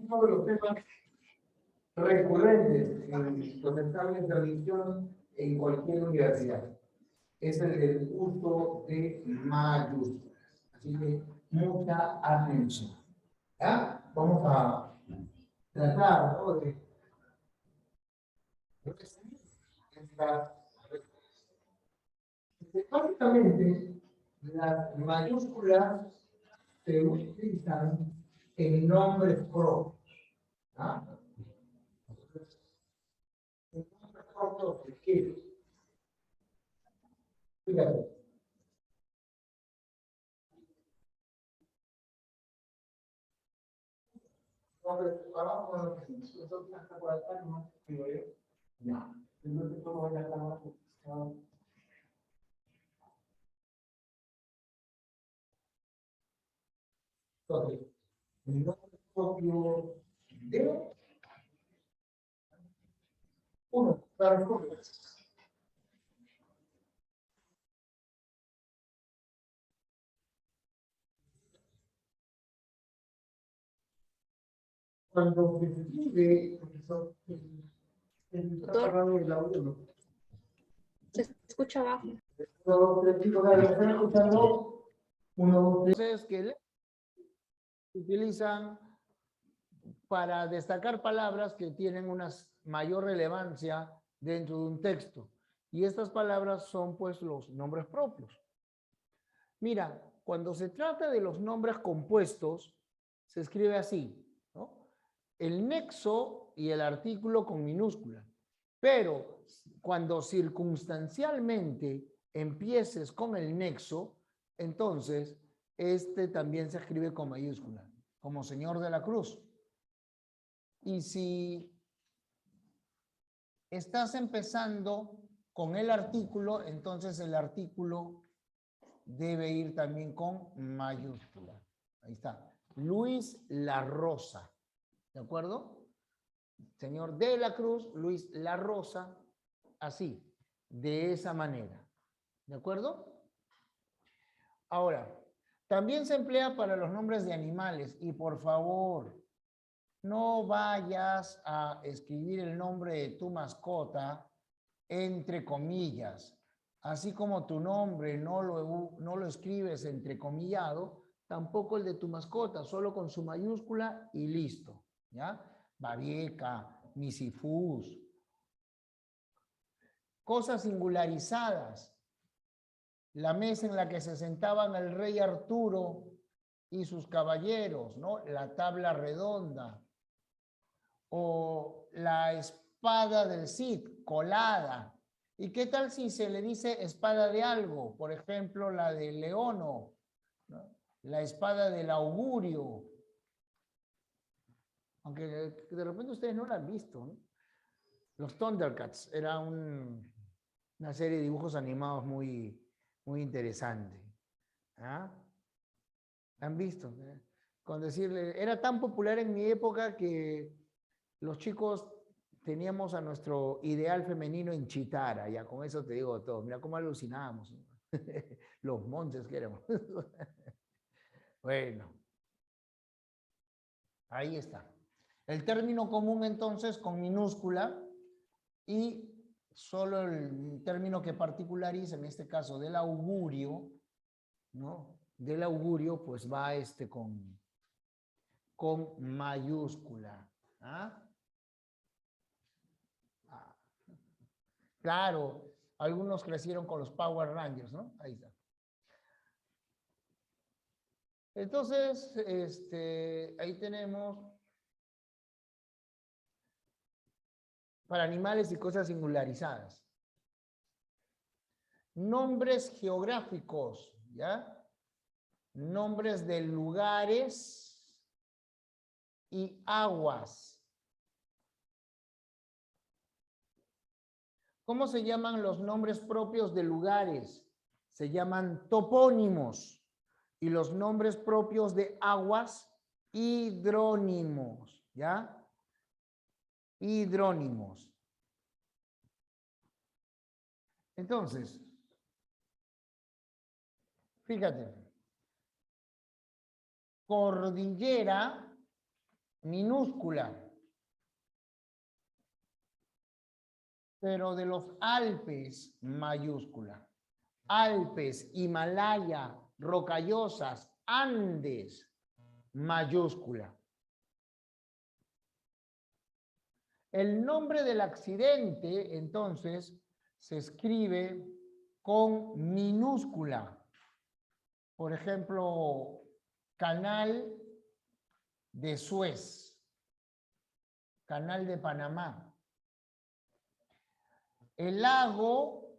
uno de los temas recurrentes en los exámenes de admisión en cualquier universidad. Es el del uso de mayúsculas. Así que mucha atención. ¿Ya? Vamos a tratar, ¿no?, de básicamente, las mayúsculas se utilizan en nombres propios. ¿Ah? En nombres propios de qué. Fíjate. Abajo con los que nosotros hasta por acá, ¿no? Ya. Entonces, ¿cómo voy a estar abajo? Entonces, el nombre propio de uno, claro, cuando se escribe, profesor, está Doctor, apagado el audio, ¿no? se escucha abajo. Uno, dos, tres, chicos, ¿me están escuchando? Uno, dos, tres. Entonces, que se utilizan para destacar palabras que tienen una mayor relevancia dentro de un texto. Y estas palabras son pues los nombres propios. Mira, cuando se trata de los nombres compuestos, se escribe así, ¿no? El nexo y el artículo con minúscula. Pero cuando circunstancialmente empieces con el nexo, entonces este también se escribe con mayúscula, como Señor de la Cruz. Y si estás empezando con el artículo, entonces el artículo debe ir también con mayúscula. Ahí está. Luis La Rosa. ¿De acuerdo? Señor de la Cruz, Luis La Rosa, así, de esa manera. ¿De acuerdo? Ahora, también se emplea para los nombres de animales. Y por favor, no vayas a escribir el nombre de tu mascota entre comillas. Así como tu nombre no lo escribes entrecomillado, tampoco el de tu mascota, solo con su mayúscula y listo. ¿Ya? Babieca, Misifus. Cosas singularizadas. La mesa en la que se sentaban el rey Arturo y sus caballeros, ¿no? La tabla redonda. O la espada del Cid, colada. ¿Y qué tal si se le dice espada de algo? Por ejemplo, la de Leono, ¿no? La espada del augurio. Aunque de repente ustedes no la han visto, ¿no? Los Thundercats era una serie de dibujos animados muy, muy interesante. ¿Ah? ¿Han visto? Con decirle, era tan popular en mi época que los chicos teníamos a nuestro ideal femenino en Chitara, ya con eso te digo todo. Mira cómo alucinábamos. Los montes que éramos. Bueno, ahí está. El término común entonces con minúscula y solo el término que particulariza, en este caso del augurio, ¿no? Del augurio, pues va con mayúscula. ¿Ah? Claro, algunos crecieron con los Power Rangers, ¿no? Ahí está. Entonces, ahí tenemos para animales y cosas singularizadas. Nombres geográficos, ¿ya? Nombres de lugares y aguas. ¿Cómo se llaman los nombres propios de lugares? Se llaman topónimos. Y los nombres propios de aguas, hidrónimos. ¿Ya? Hidrónimos. Entonces, fíjate. Cordillera minúscula. Pero de los Alpes, mayúscula. Alpes, Himalaya, Rocallosas, Andes, mayúscula. El nombre del accidente, entonces, se escribe con minúscula. Por ejemplo, Canal de Suez, Canal de Panamá. El lago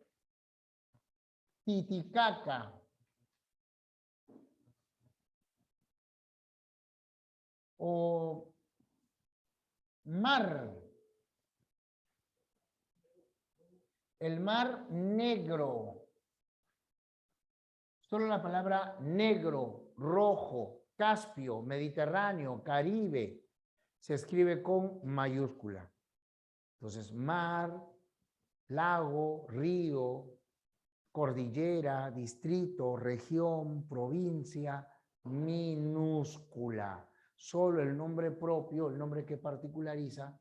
Titicaca. O mar. El mar Negro. Solo la palabra negro, rojo, Caspio, Mediterráneo, Caribe, se escribe con mayúscula. Entonces, mar, lago, río, cordillera, distrito, región, provincia, minúscula. Solo el nombre propio, el nombre que particulariza,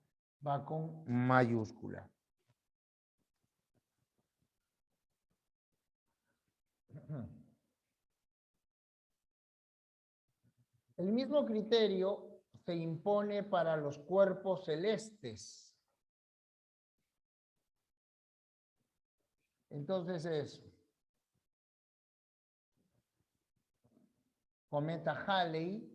va con mayúscula. El mismo criterio se impone para los cuerpos celestes. Entonces es cometa Halley,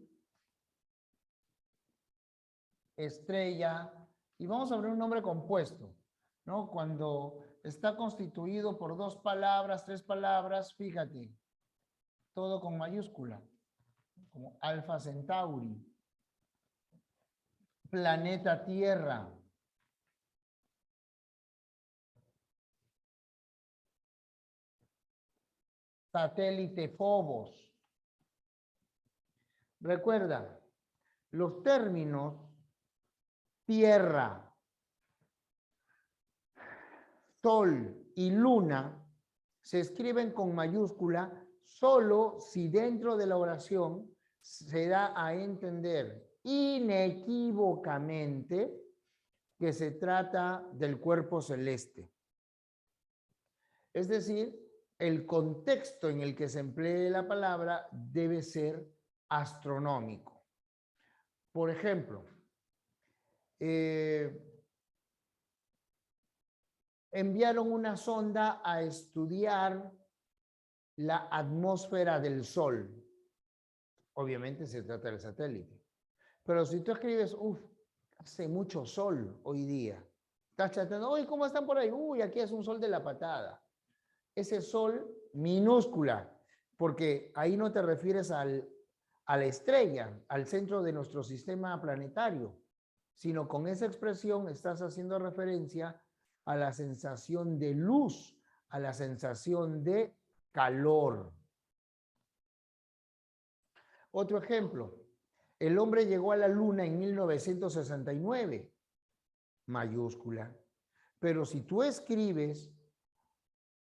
estrella, y vamos a ver un nombre compuesto, ¿no? Cuando está constituido por 2 palabras, 3 palabras, fíjate, todo con mayúscula, como Alfa Centauri, planeta Tierra, satélite Phobos. Recuerda, los términos Tierra, Sol y Luna se escriben con mayúscula solo si dentro de la oración se da a entender inequívocamente que se trata del cuerpo celeste. Es decir, el contexto en el que se emplee la palabra debe ser astronómico. Por ejemplo, enviaron una sonda a estudiar la atmósfera del Sol. Obviamente se trata del satélite. Pero si tú escribes, hace mucho sol hoy día. Estás chateando, uy, ¿cómo están por ahí? Uy, aquí es un sol de la patada. Ese sol minúscula, porque ahí no te refieres a la estrella, al centro de nuestro sistema planetario, sino con esa expresión estás haciendo referencia a la sensación de luz, a la sensación de calor. Otro ejemplo, el hombre llegó a la luna en 1969, mayúscula. Pero si tú escribes,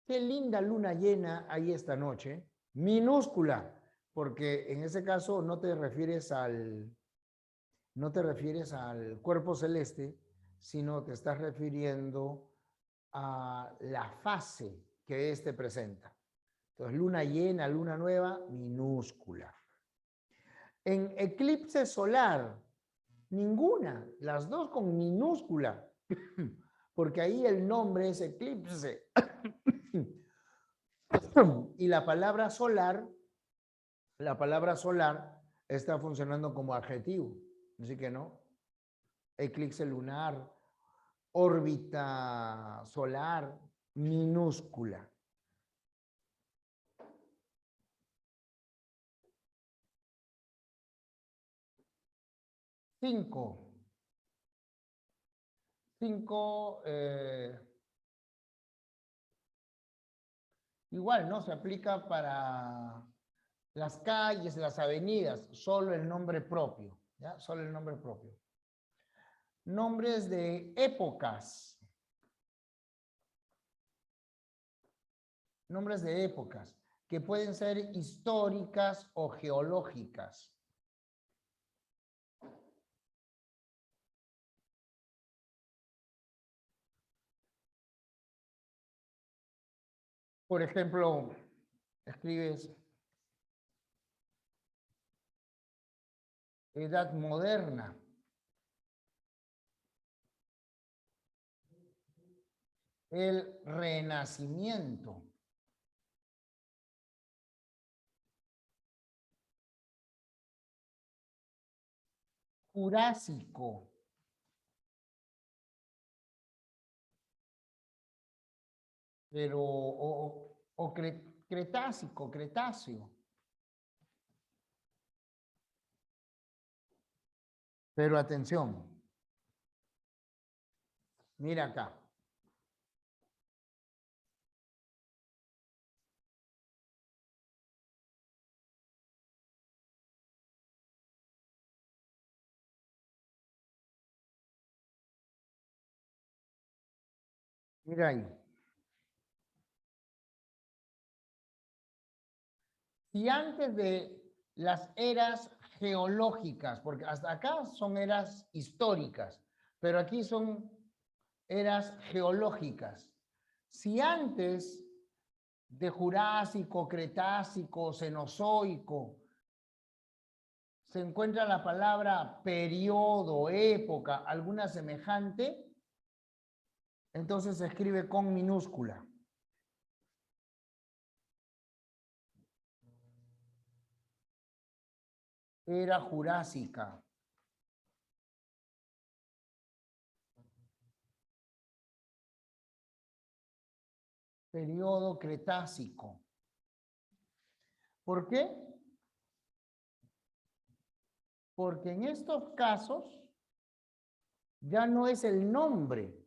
qué linda luna llena hay esta noche, minúscula, porque en ese caso no te refieres al cuerpo celeste, sino te estás refiriendo a la fase que éste presenta. Entonces, luna llena, luna nueva, minúscula. En eclipse solar, ninguna, las dos con minúscula, porque ahí el nombre es eclipse. Y la palabra solar está funcionando como adjetivo, así que no. Eclipse lunar, órbita solar, minúscula. Cinco, igual, ¿no? Se aplica para las calles, las avenidas, solo el nombre propio, ¿ya? Solo el nombre propio. Nombres de épocas. Nombres de épocas, que pueden ser históricas o geológicas. Por ejemplo, escribes Edad Moderna. El Renacimiento. Jurásico. Pero, o Cretácico, Cretáceo. Pero atención. Mira acá. Mira ahí. Si antes de las eras geológicas, porque hasta acá son eras históricas, pero aquí son eras geológicas. Si antes de Jurásico, Cretácico, Cenozoico, se encuentra la palabra periodo, época, alguna semejante, entonces se escribe con minúscula. Era Jurásica. Periodo Cretácico. ¿Por qué? Porque en estos casos ya no es el nombre,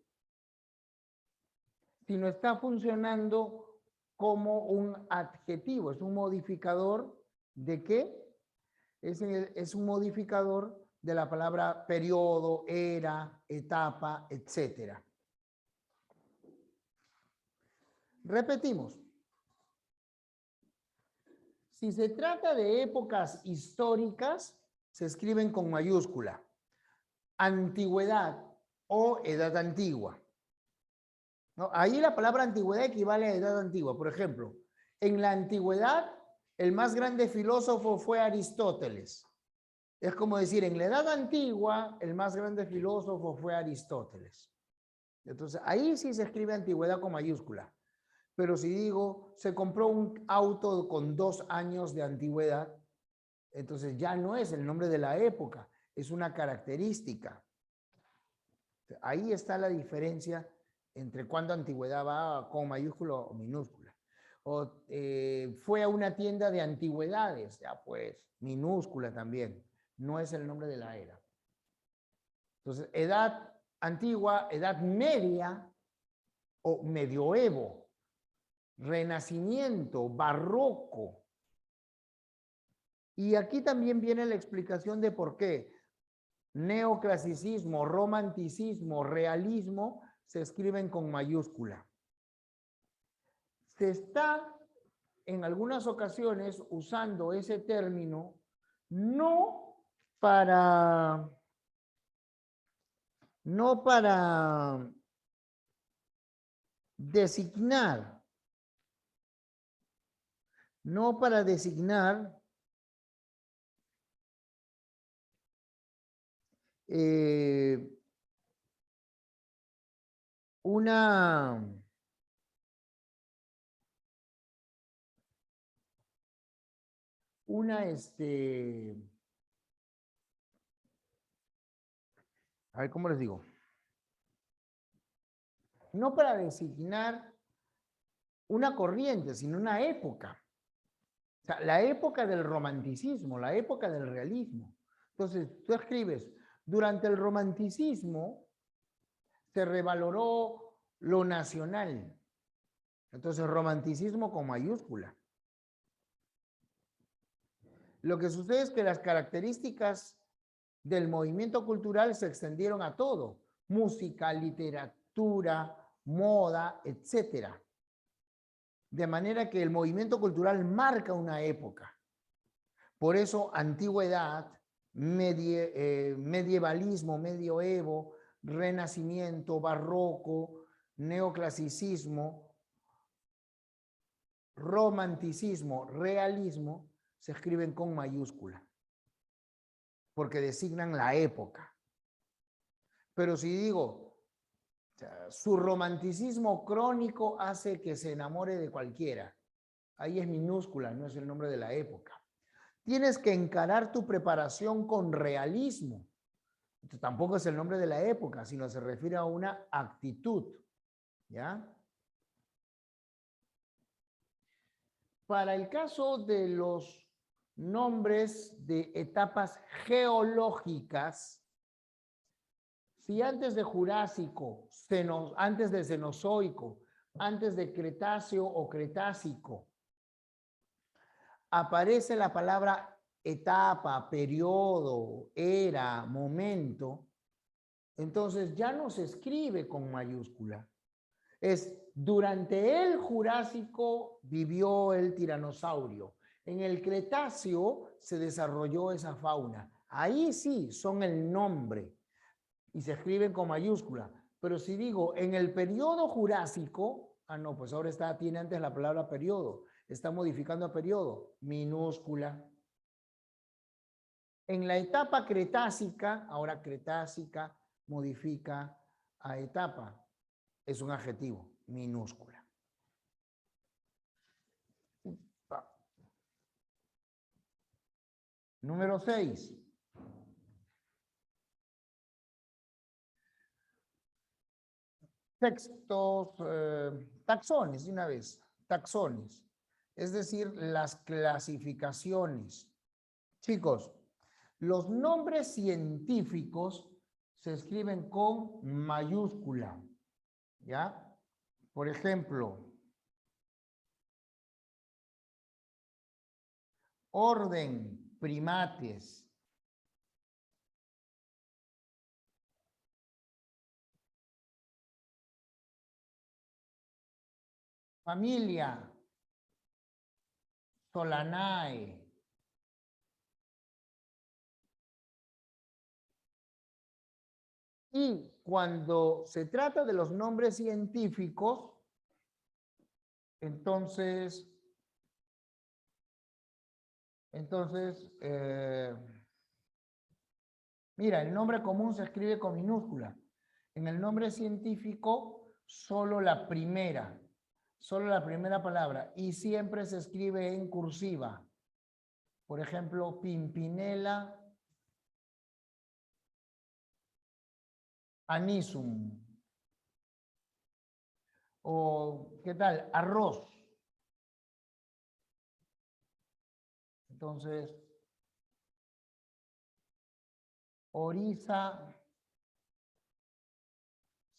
sino está funcionando como un adjetivo, es un modificador ¿de qué? Es un modificador de la palabra periodo, era, etapa, etc. Repetimos. Si se trata de épocas históricas, se escriben con mayúscula. Antigüedad o edad antigua. ¿No? Ahí la palabra antigüedad equivale a edad antigua. Por ejemplo, en la antigüedad, el más grande filósofo fue Aristóteles. Es como decir, en la edad antigua, el más grande filósofo fue Aristóteles. Entonces, ahí sí se escribe antigüedad con mayúscula. Pero si digo, se compró un auto con 2 años de antigüedad, entonces ya no es el nombre de la época, es una característica. Ahí está la diferencia entre cuando antigüedad va con mayúscula o minúscula. O fue a una tienda de antigüedades, ya pues, minúscula también. No es el nombre de la era. Entonces, edad antigua, edad media o medioevo, renacimiento, barroco. Y aquí también viene la explicación de por qué neoclasicismo, romanticismo, realismo se escriben con mayúscula. Se está en algunas ocasiones usando ese término no para designar, no para designar una a ver, ¿cómo les digo? No para designar una corriente, sino una época. O sea, la época del romanticismo, la época del realismo. Entonces, tú escribes, durante el romanticismo se revaloró lo nacional. Entonces, romanticismo con mayúscula. Lo que sucede es que las características del movimiento cultural se extendieron a todo. Música, literatura, moda, etc. De manera que el movimiento cultural marca una época. Por eso, antigüedad, medievalismo, medioevo, renacimiento, barroco, neoclasicismo, romanticismo, realismo, se escriben con mayúscula, porque designan la época. Pero si digo, o sea, su romanticismo crónico hace que se enamore de cualquiera, ahí es minúscula, no es el nombre de la época. Tienes que encarar tu preparación con realismo. Tampoco es el nombre de la época, sino se refiere a una actitud, ¿ya? Para el caso de los nombres de etapas geológicas, si antes de Jurásico, antes de Cenozoico, antes de Cretáceo o Cretácico, aparece la palabra etapa, periodo, era, momento, entonces ya no se escribe con mayúscula. Es durante el Jurásico vivió el tiranosaurio. En el Cretáceo se desarrolló esa fauna. Ahí sí son el nombre y se escriben con mayúscula. Pero si digo en el periodo Jurásico, no, pues ahora tiene antes la palabra periodo. Está modificando a periodo, minúscula. En la etapa cretácica, ahora cretácica modifica a etapa. Es un adjetivo, minúscula. Número 6. Textos, taxones, de una vez, taxones. Es decir, las clasificaciones. Chicos, los nombres científicos se escriben con mayúscula, ¿ya? Por ejemplo, orden, primates. Familia, Solanae. Y cuando se trata de los nombres científicos, entonces, mira, el nombre común se escribe con minúscula. En el nombre científico, solo la primera palabra, y siempre se escribe en cursiva. Por ejemplo, Pimpinela anisum. O, ¿qué tal? Arroz. Entonces, Oryza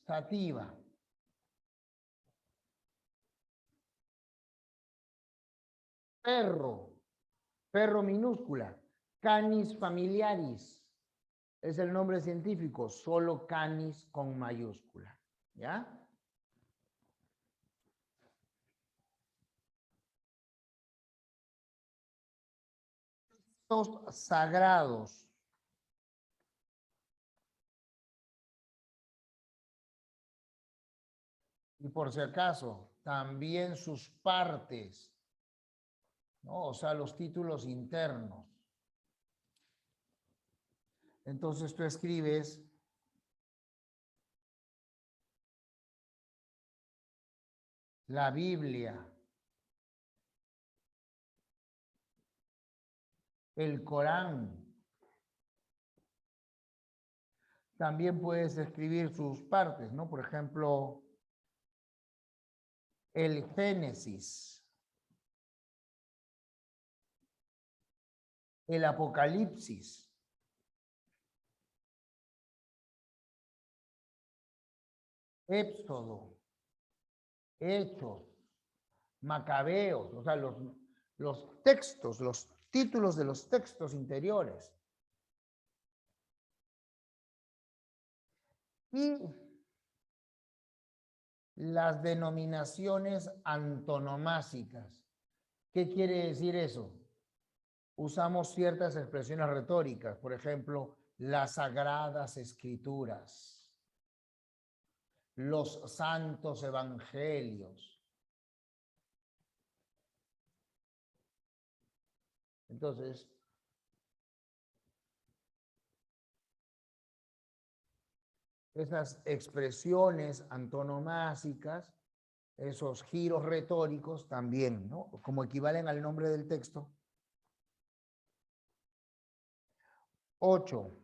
sativa. Perro minúscula. Canis familiaris. Es el nombre científico, solo canis con mayúscula. ¿Ya? Textos sagrados. Y por si acaso, también sus partes, ¿no? O sea, los títulos internos. Entonces tú escribes la Biblia, el Corán. También puedes escribir sus partes, ¿no? Por ejemplo, el Génesis, el Apocalipsis, Éxodo, Hechos, Macabeos, o sea, los textos, los títulos de los textos interiores. Y las denominaciones antonomásicas. ¿Qué quiere decir eso? Usamos ciertas expresiones retóricas, por ejemplo, las sagradas escrituras, los santos evangelios. Entonces, esas expresiones antonomásicas, esos giros retóricos también, ¿no? Como equivalen al nombre del texto. 8.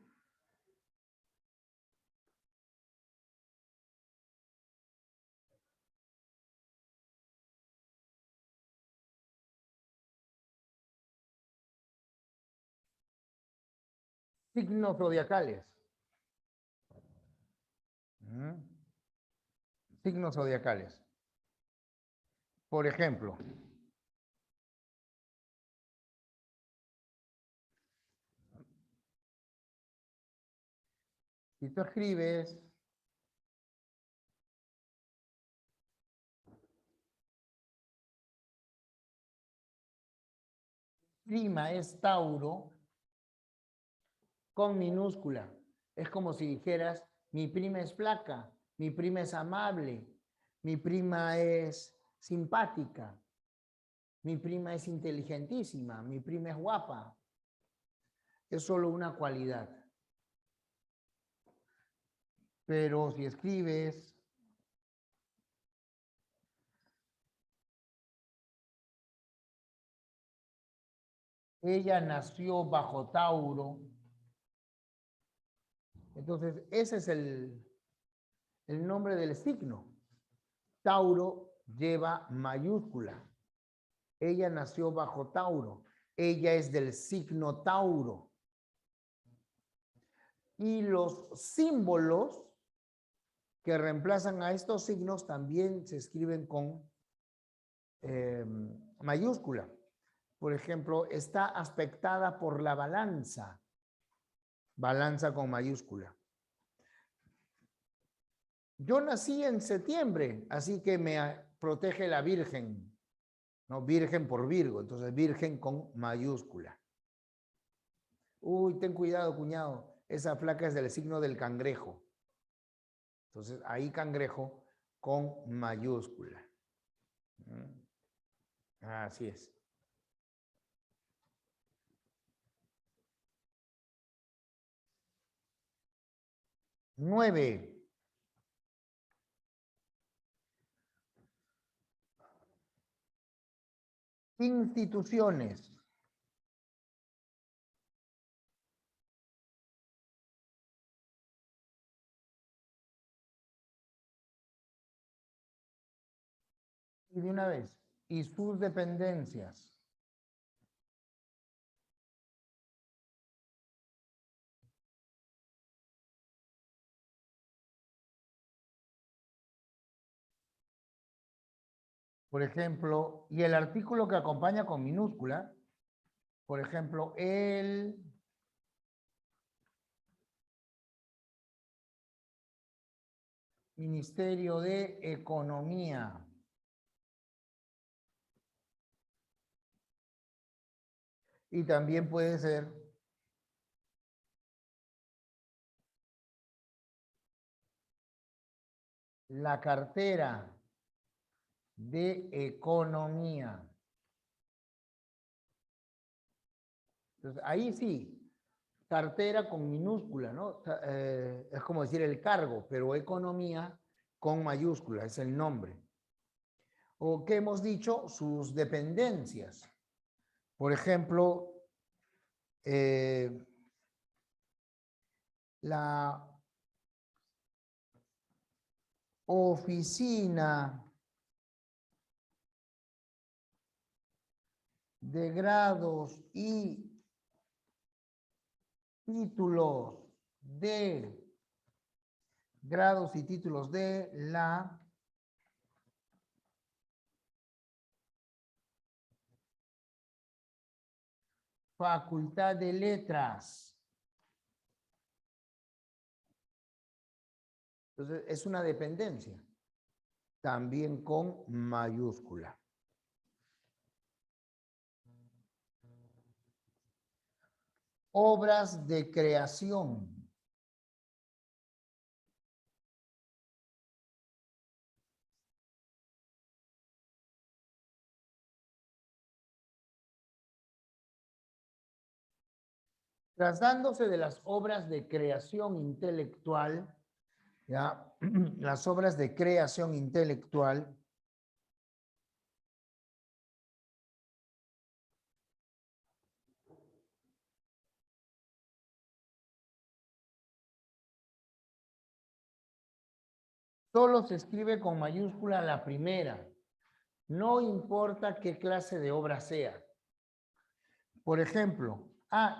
Signos zodiacales. Signos zodiacales. Por ejemplo, si tú escribes prima es Tauro con minúscula, es como si dijeras, mi prima es flaca, mi prima es amable, mi prima es simpática, mi prima es inteligentísima, mi prima es guapa. Es solo una cualidad. Pero si escribes ella nació bajo Tauro, entonces ese es el nombre del signo. Tauro lleva mayúscula. Ella nació bajo Tauro. Ella es del signo Tauro. Y los símbolos que reemplazan a estos signos también se escriben con mayúscula. Por ejemplo, está aspectada por la balanza. Balanza con mayúscula. Yo nací en septiembre, así que me protege la Virgen. No, Virgen por Virgo, entonces Virgen con mayúscula. Uy, ten cuidado, cuñado. Esa flaca es del signo del cangrejo. Entonces, ahí cangrejo con mayúscula. Así es. 9. Instituciones. Y de una vez, y sus dependencias. Por ejemplo, y el artículo que acompaña con minúscula, por ejemplo, el Ministerio de Economía. Y también puede ser la cartera de Economía. Entonces, ahí sí, cartera con minúscula, ¿no? Es como decir el cargo, pero economía con mayúscula, es el nombre. O que hemos dicho, sus dependencias. Por ejemplo, la oficina de grados y títulos de la Facultad de Letras. Entonces, es una dependencia, también con mayúscula. Obras de creación. Tratándose de las obras de creación intelectual, ¿ya? Las obras de creación intelectual solo se escribe con mayúscula la primera, no importa qué clase de obra sea. Por ejemplo,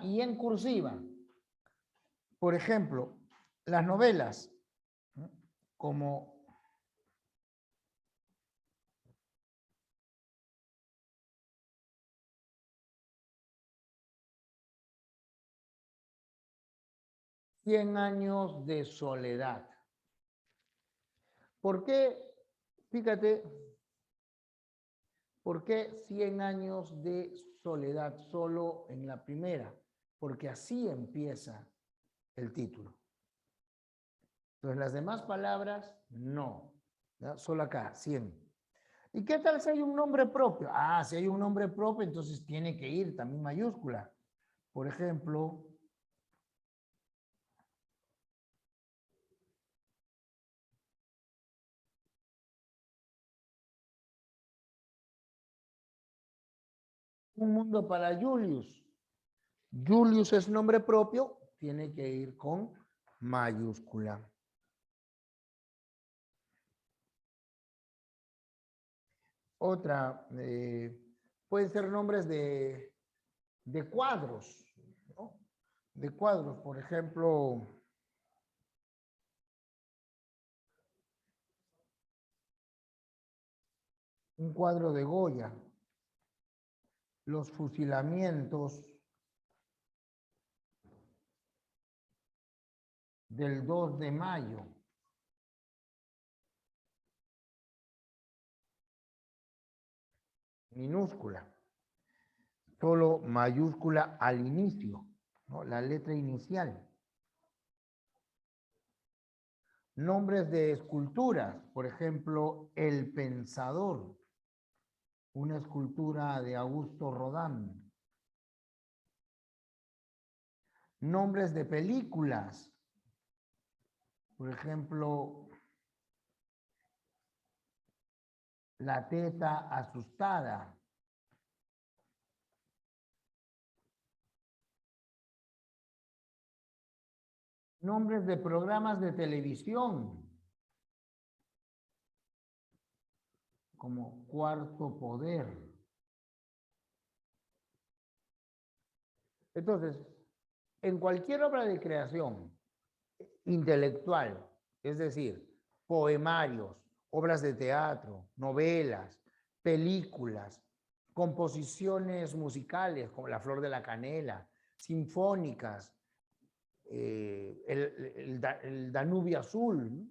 y en cursiva, por ejemplo, las novelas, ¿no? Como Cien años de soledad. ¿Por qué? Fíjate, ¿por qué 100 años de soledad solo en la primera? Porque así empieza el título. Entonces, las demás palabras, no. ¿Ya? Solo acá, 100. ¿Y qué tal si hay un nombre propio? Si hay un nombre propio, entonces tiene que ir también mayúscula. Por ejemplo, Un mundo para Julius. Julius es nombre propio, tiene que ir con mayúscula. Otra, pueden ser nombres de cuadros, ¿no? De cuadros, por ejemplo, un cuadro de Goya, los fusilamientos del 2 de mayo. Minúscula, solo mayúscula al inicio, ¿no? La letra inicial. Nombres de esculturas, por ejemplo, El Pensador, una escultura de Augusto Rodin. Nombres de películas, por ejemplo, La teta asustada. Nombres de programas de televisión, como Cuarto Poder. Entonces, en cualquier obra de creación intelectual, es decir, poemarios, obras de teatro, novelas, películas, composiciones musicales como La Flor de la Canela, sinfónicas, el Danubio Azul, ¿no?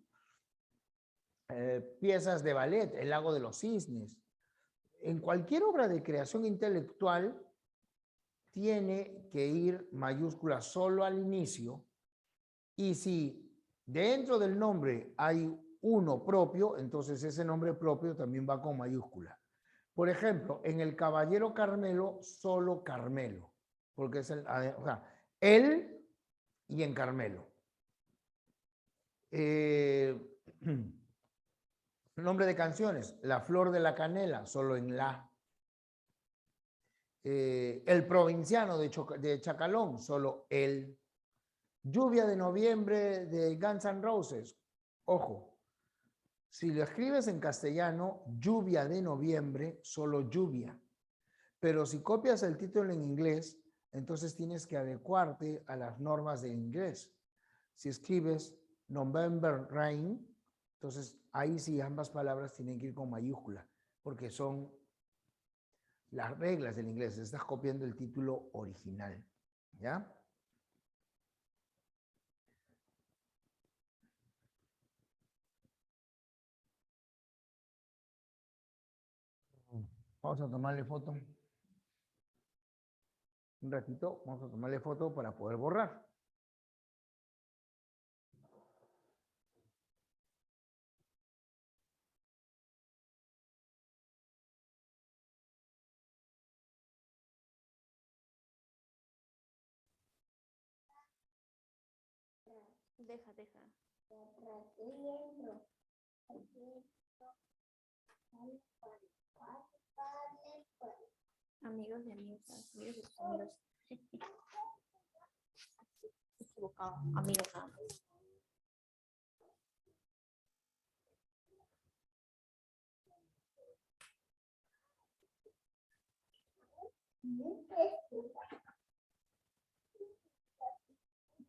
Piezas de ballet, El Lago de los Cisnes. En cualquier obra de creación intelectual tiene que ir mayúscula solo al inicio, y si dentro del nombre hay uno propio, entonces ese nombre propio también va con mayúscula. Por ejemplo, en el Caballero Carmelo, solo Carmelo, porque es él y en Carmelo. Nombre de canciones, La Flor de la Canela, solo en la. El Provinciano de Chacalón, solo el. Lluvia de Noviembre de Guns N' Roses. Ojo, si lo escribes en castellano, Lluvia de Noviembre, solo lluvia. Pero si copias el título en inglés, entonces tienes que adecuarte a las normas de inglés. Si escribes November Rain, entonces ahí sí ambas palabras tienen que ir con mayúscula, porque son las reglas del inglés. Estás copiando el título original, ¿ya? Vamos a tomarle foto. Un ratito, vamos a tomarle foto para poder borrar. Deja, deja. Amigos de amigas, amigos de tus amigos. Equivocado, amigos nada más.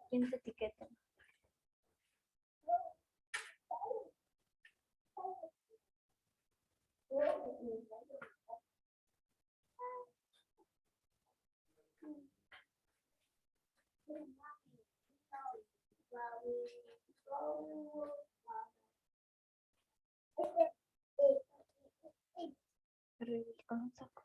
¿Quién te etiqueta? Con un saco.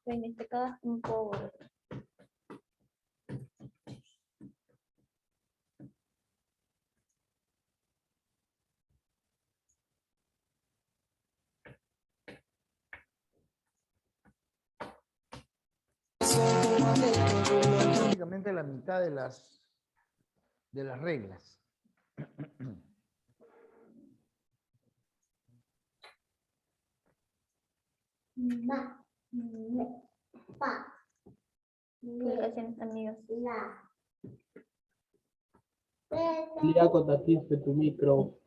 Ven, te quedas un poco. Prácticamente la mitad de las reglas. Publicaciones, amigos. Lía con tatiste tu micro.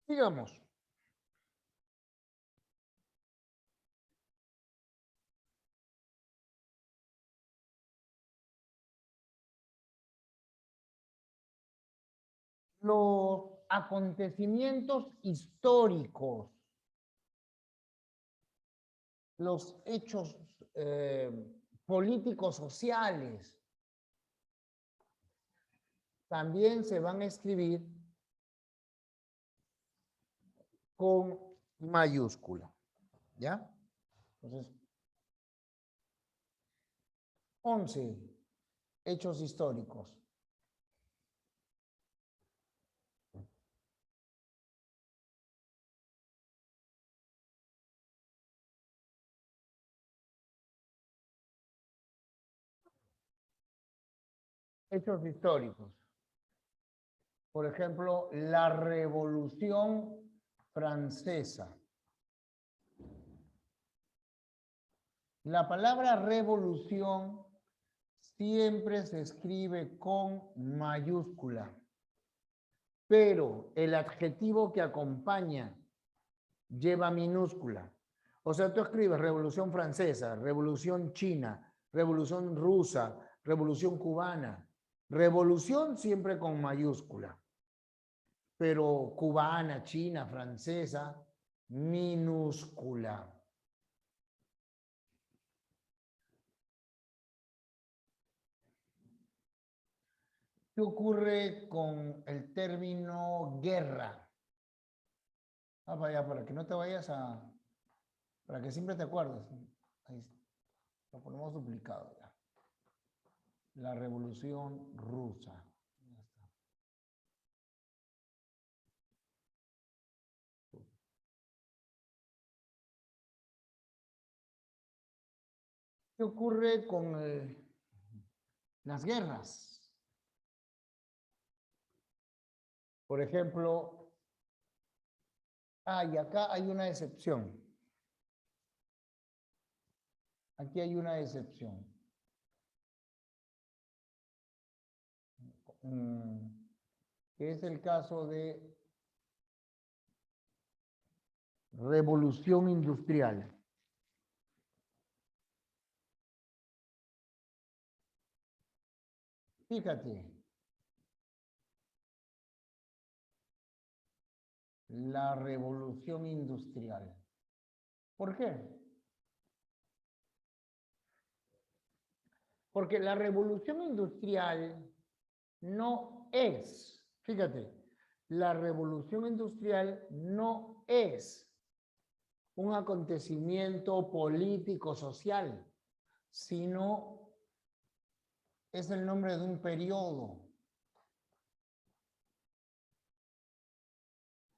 Sigamos. Los acontecimientos históricos, los hechos políticos sociales, también se van a escribir con mayúscula, ¿ya? Entonces, 11 hechos históricos. Hechos históricos. Por ejemplo, la Revolución Francesa. La palabra revolución siempre se escribe con mayúscula, pero el adjetivo que acompaña lleva minúscula. O sea, tú escribes Revolución Francesa, Revolución China, Revolución Rusa, Revolución Cubana. Revolución siempre con mayúscula, pero cubana, china, francesa, minúscula. ¿Qué ocurre con el término guerra? Para que no te vayas para que siempre te acuerdes. Ahí lo ponemos duplicado ya. La Revolución Rusa. ¿Qué ocurre con las guerras? Por ejemplo, y acá hay una excepción. Aquí hay una excepción. Que es el caso de revolución industrial. Fíjate, la revolución industrial. ¿Por qué? Porque la revolución industrial no es, fíjate, la revolución industrial no es un acontecimiento político social, sino es el nombre de un periodo.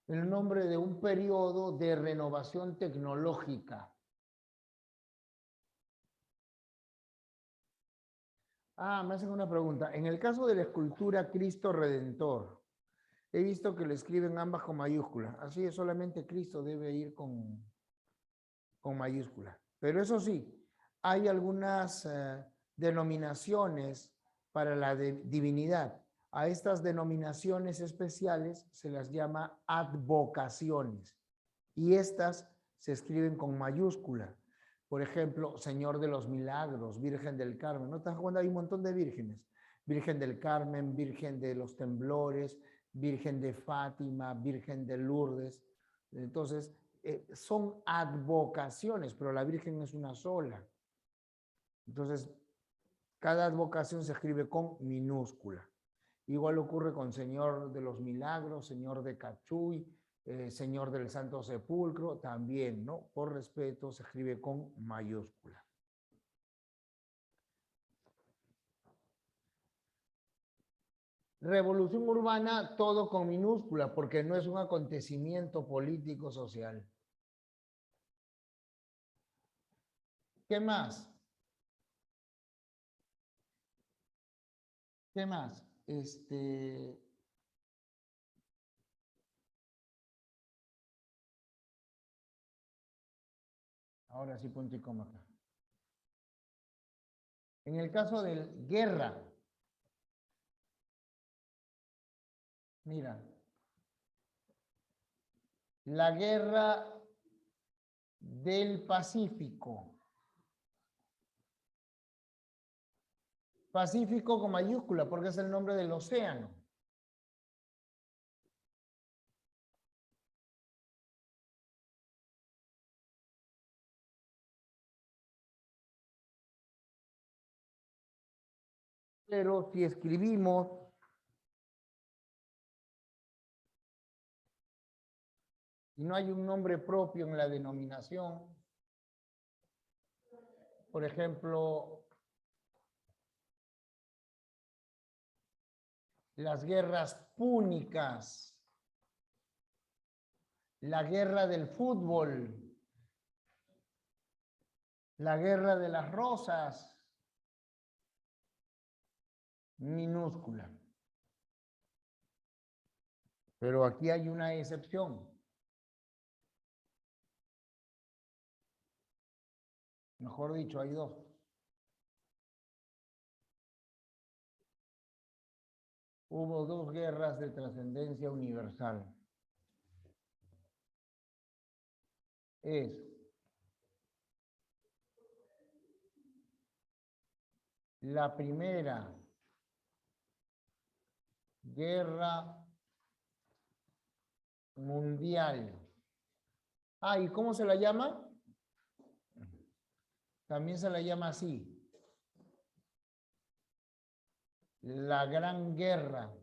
El nombre de un periodo de renovación tecnológica. Me hacen una pregunta. En el caso de la escultura Cristo Redentor, he visto que le escriben ambas con mayúsculas. Así es, solamente Cristo debe ir con mayúscula. Pero eso sí, hay algunas denominaciones para la divinidad. A estas denominaciones especiales se las llama advocaciones. Y estas se escriben con mayúscula. Por ejemplo, Señor de los Milagros, Virgen del Carmen. ¿No te das cuenta? Hay un montón de vírgenes. Virgen del Carmen, Virgen de los Temblores, Virgen de Fátima, Virgen de Lourdes. Entonces, son advocaciones, pero la Virgen es una sola. Entonces, cada advocación se escribe con minúscula. Igual ocurre con Señor de los Milagros, Señor de Cachuy, Señor del Santo Sepulcro, también, ¿no? Por respeto se escribe con mayúscula. Revolución urbana, todo con minúscula, porque no es un acontecimiento político social. ¿Qué más? ¿Qué más? Ahora sí, punto y coma acá. En el caso de guerra, mira, la guerra del Pacífico. Pacífico con mayúscula porque es el nombre del océano. Pero si escribimos y no hay un nombre propio en la denominación, por ejemplo, las guerras púnicas, la guerra del fútbol, la guerra de las rosas, minúscula. Pero aquí hay una excepción. Mejor dicho, hay dos. Hubo dos guerras de trascendencia universal. Es la primera guerra mundial. ¿Y cómo se la llama? También se la llama así. La Gran Guerra.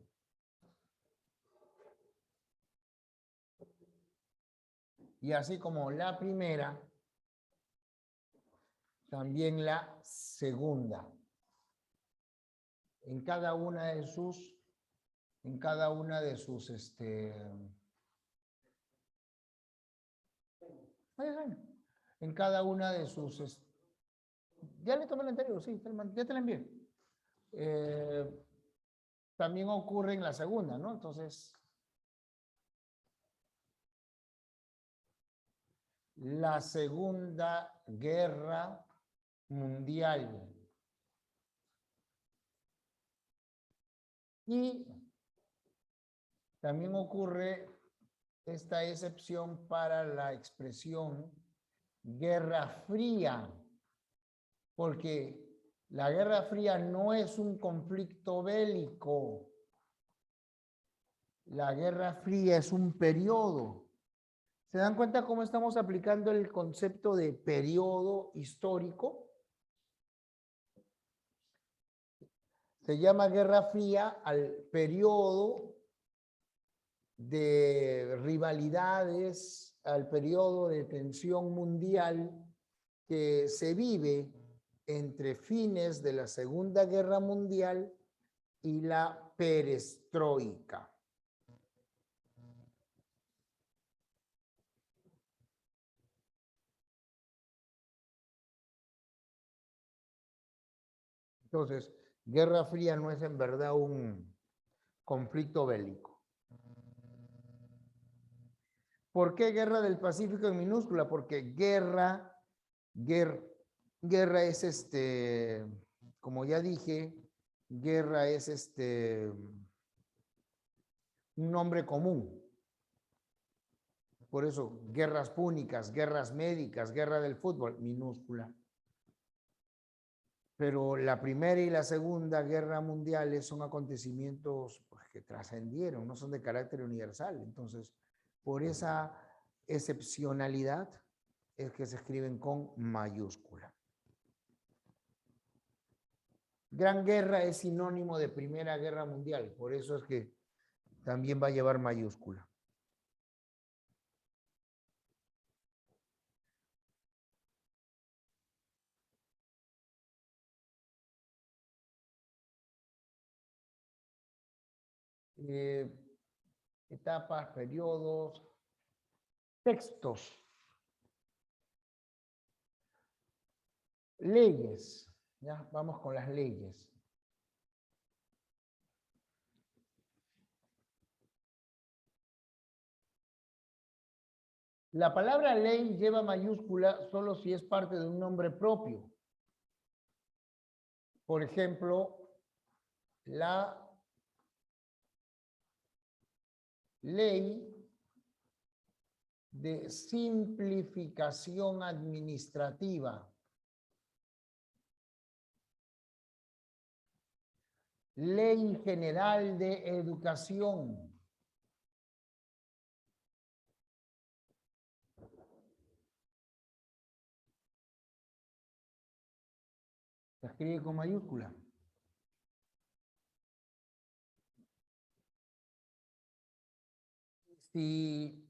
Y así como la primera, también la segunda. En cada una de sus, en cada una de sus, Ya le tomé el anterior, sí, ya te la envié. También ocurre en la segunda, ¿no? Entonces, la Segunda Guerra Mundial. Y también ocurre esta excepción para la expresión Guerra Fría, porque la Guerra Fría no es un conflicto bélico. La Guerra Fría es un periodo. ¿Se dan cuenta cómo estamos aplicando el concepto de periodo histórico? Se llama Guerra Fría al periodo de rivalidades, al periodo de tensión mundial que se vive entre fines de la Segunda Guerra Mundial y la perestroika. Entonces, Guerra Fría no es en verdad un conflicto bélico. ¿Por qué Guerra del Pacífico en minúscula? Porque guerra es como ya dije, guerra es un nombre común. Por eso, guerras púnicas, guerras médicas, guerra del fútbol, minúscula. Pero la Primera y la Segunda Guerra Mundiales son acontecimientos pues, que trascendieron, no son de carácter universal. Entonces, por esa excepcionalidad es que se escriben con mayúscula. Gran Guerra es sinónimo de Primera Guerra Mundial, por eso es que también va a llevar mayúscula. Etapas, periodos, textos, leyes. Ya, vamos con las leyes. La palabra ley lleva mayúscula solo si es parte de un nombre propio. Por ejemplo, la ley de simplificación administrativa. Ley General de Educación. Se escribe con mayúscula. Si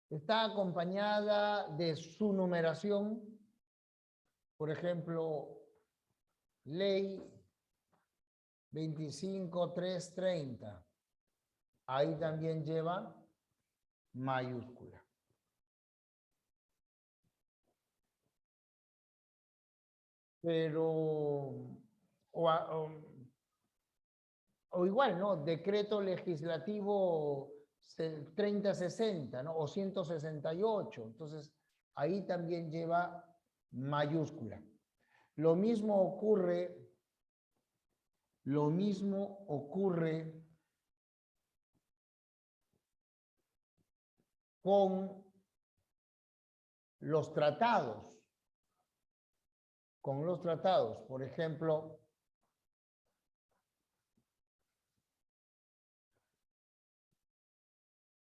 está acompañada de su numeración, por ejemplo, Ley 25.330, ahí también lleva mayúscula. Pero, o igual, ¿no? Decreto legislativo 3060, ¿no? O 168. Entonces, ahí también lleva mayúscula. Lo mismo ocurre con los tratados. Con los tratados, por ejemplo,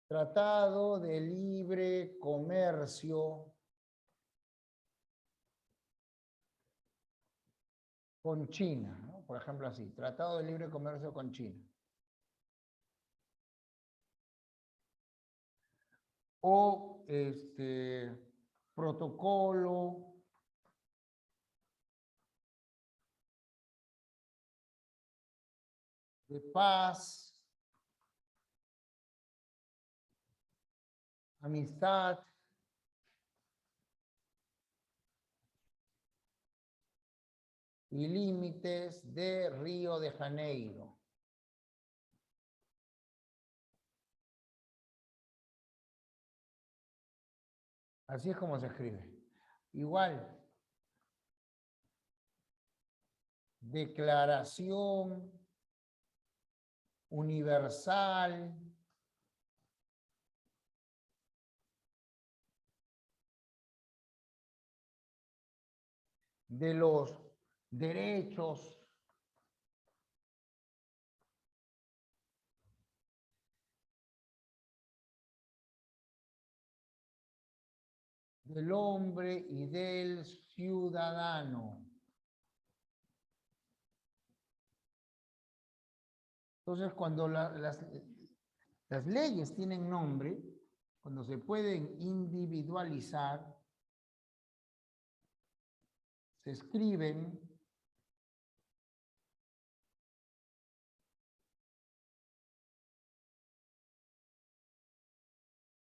Tratado de Libre Comercio con China, ¿no? Por ejemplo así, Tratado de Libre Comercio con China. O protocolo de paz, amistad y límites de Río de Janeiro. Así es como se escribe. Igual. Declaración Universal de los derechos del hombre y del ciudadano. Entonces, cuando las leyes tienen nombre, cuando se pueden individualizar, se escriben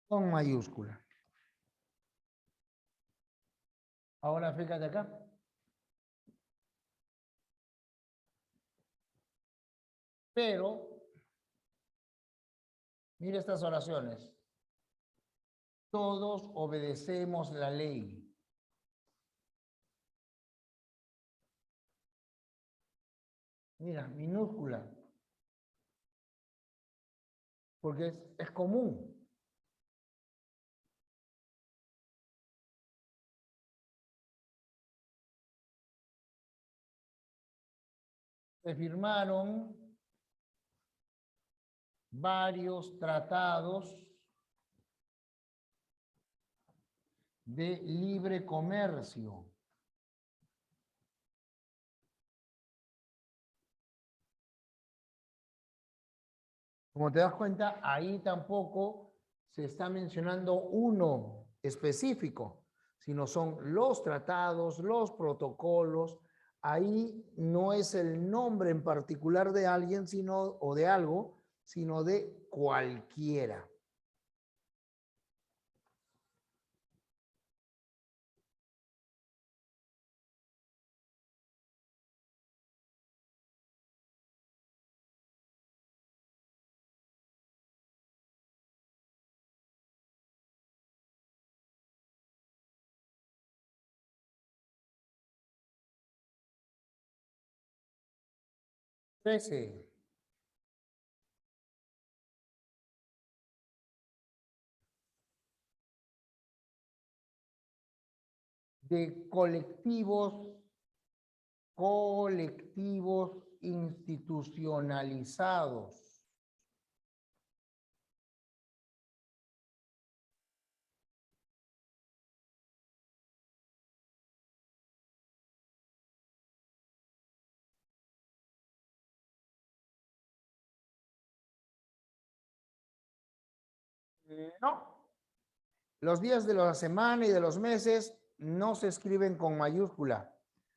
con mayúscula. Ahora fíjate acá. Pero, mira estas oraciones. Todos obedecemos la ley. Mira, minúscula. Porque es común. Se firmaron varios tratados de libre comercio. Como te das cuenta, ahí tampoco se está mencionando uno específico, sino son los tratados, los protocolos. Ahí no es el nombre en particular de alguien, o de algo, sino de cualquiera. De colectivos institucionalizados. No. Los días de la semana y de los meses no se escriben con mayúscula,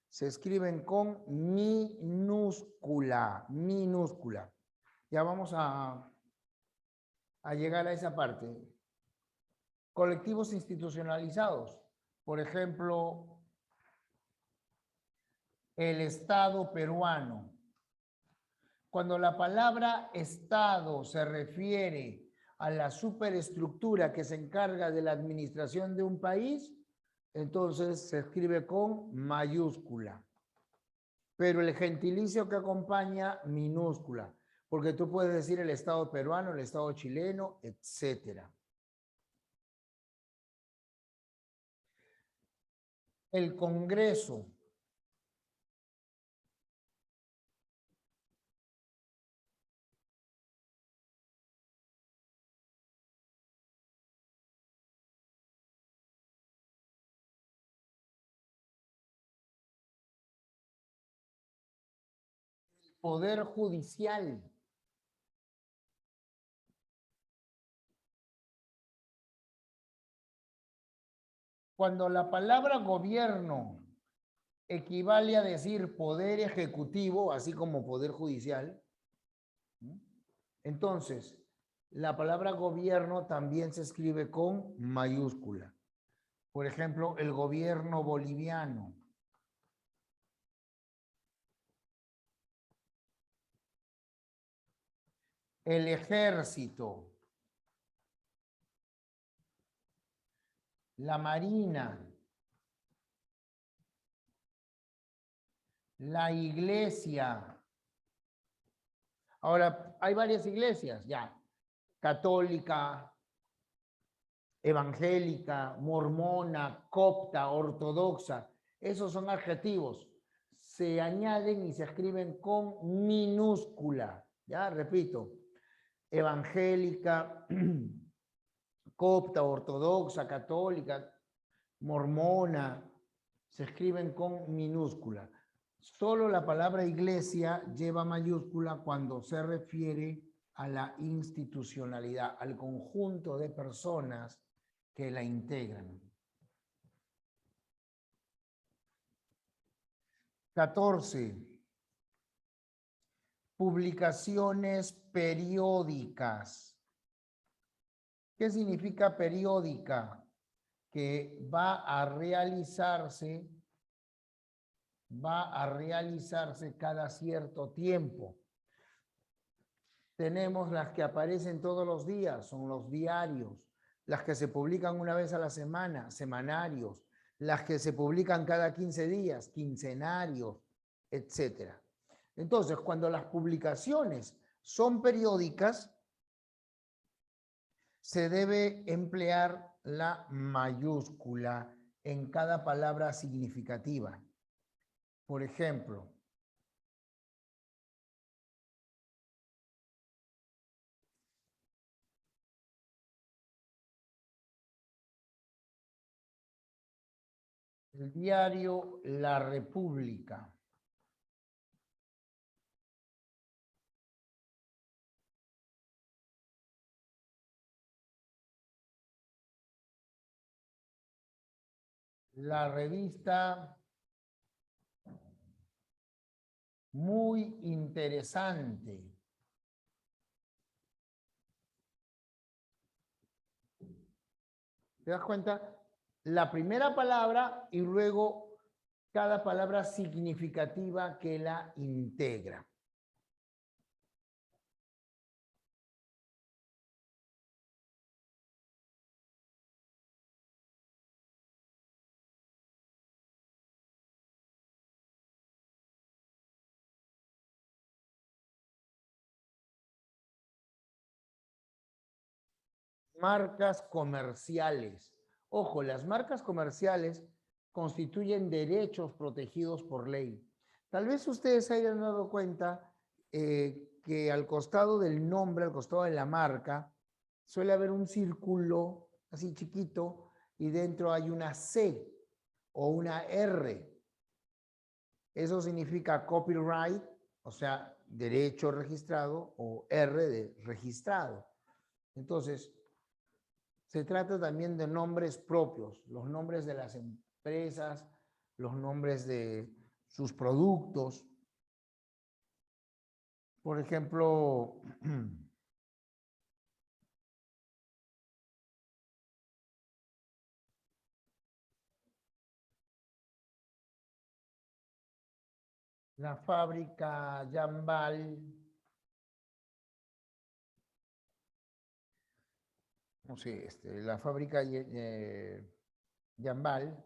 se escriben con minúscula, minúscula. Ya vamos a llegar a esa parte. Colectivos institucionalizados, por ejemplo, el Estado peruano. Cuando la palabra Estado se refiere a la superestructura que se encarga de la administración de un país, entonces se escribe con mayúscula. Pero el gentilicio que acompaña, minúscula. Porque tú puedes decir el Estado peruano, el Estado chileno, etc. El Congreso. Poder judicial. Cuando la palabra gobierno equivale a decir poder ejecutivo, así como poder judicial, entonces la palabra gobierno también se escribe con mayúscula. Por ejemplo, el gobierno boliviano. el ejército, la marina, la iglesia. Ahora, hay varias iglesias, ya. Católica, evangélica, mormona, copta, ortodoxa. Esos son adjetivos. Se añaden y se escriben con minúscula. Ya, repito. Evangélica, copta, ortodoxa, católica, mormona, se escriben con minúscula. Solo la palabra iglesia lleva mayúscula cuando se refiere a la institucionalidad, al conjunto de personas que la integran. 14. Publicaciones periódicas. ¿Qué significa periódica? Que va a realizarse cada cierto tiempo. Tenemos las que aparecen todos los días, son los diarios, las que se publican una vez a la semana, semanarios, las que se publican cada 15 días, quincenarios, etc. Entonces, cuando las publicaciones son periódicas, se debe emplear la mayúscula en cada palabra significativa. Por ejemplo, el diario La República. La revista Muy Interesante. ¿Te das cuenta? La primera palabra y luego cada palabra significativa que la integra. Marcas comerciales. Ojo, las marcas comerciales constituyen derechos protegidos por ley. Tal vez ustedes se hayan dado cuenta que al costado del nombre, al costado de la marca, suele haber un círculo así chiquito y dentro hay una C o una R. Eso significa copyright, o sea, derecho registrado, o R de registrado. Entonces, se trata también de nombres propios, los nombres de las empresas, los nombres de sus productos. Por ejemplo, la fábrica Jambal, no sé, la fábrica Jambal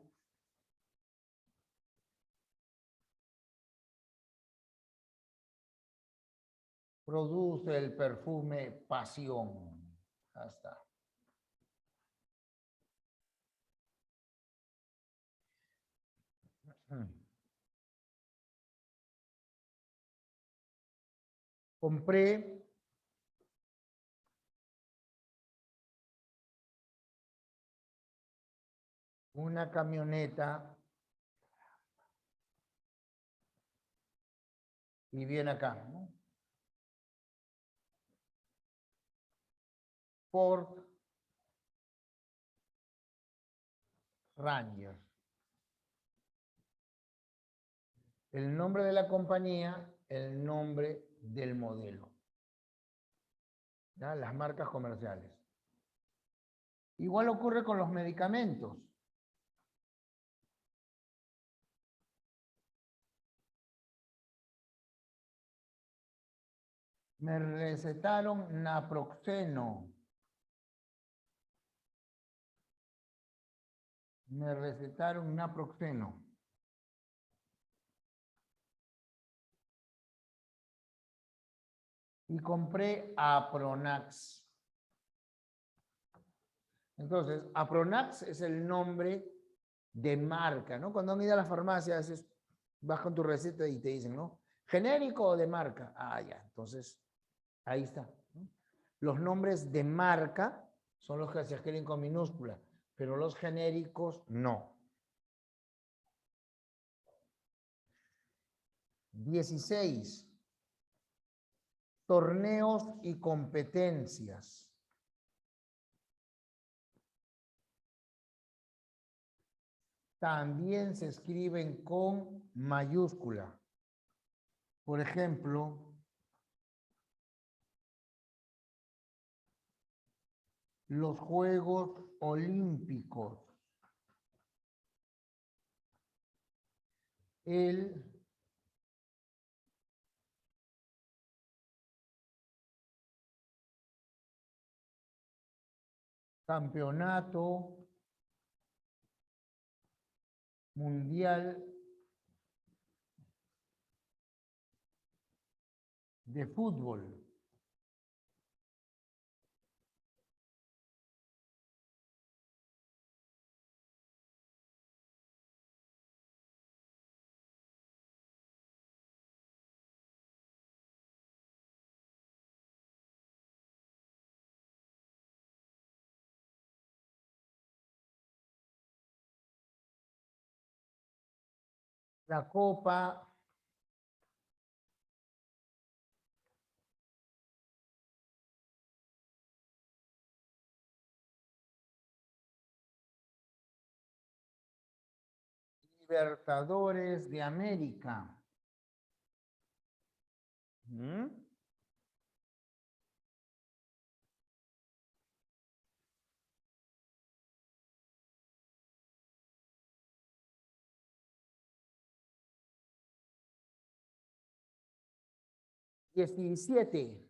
produce el perfume Pasión. Ya está. Compré una camioneta y viene acá, ¿no? Ford Ranger. El nombre de la compañía, el nombre del modelo. ¿Ya? Las marcas comerciales. Igual ocurre con los medicamentos. Me recetaron naproxeno. Me recetaron naproxeno. Y compré Apronax. Entonces, Apronax es el nombre de marca, ¿no? Cuando han ido a la farmacia, a veces vas con tu receta y te dicen, ¿no? ¿Genérico o de marca? Ah, ya, entonces, ahí está, ¿no? Los nombres de marca son los que se escriben con minúscula, pero los genéricos no. 16. Torneos y competencias. También se escriben con mayúscula. Por ejemplo, los Juegos Olímpicos. El Campeonato Mundial de Fútbol. La Copa Libertadores de América. ¿Mm? Diecisiete.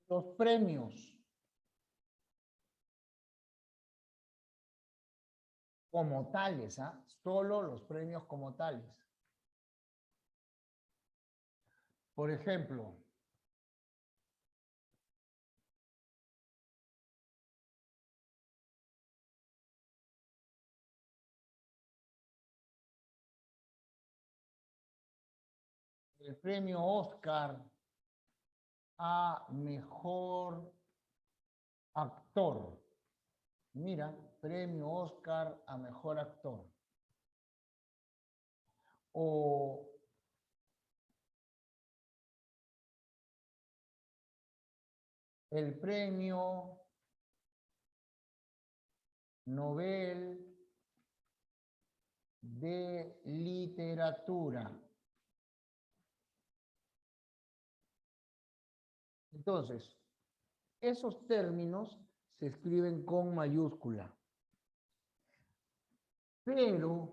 Los premios como tales, ¿ah? Solo los premios como tales. Por ejemplo, el premio Oscar a mejor actor. Mira, premio Oscar a mejor actor. O el premio Nobel de literatura. Entonces, esos términos se escriben con mayúscula. Pero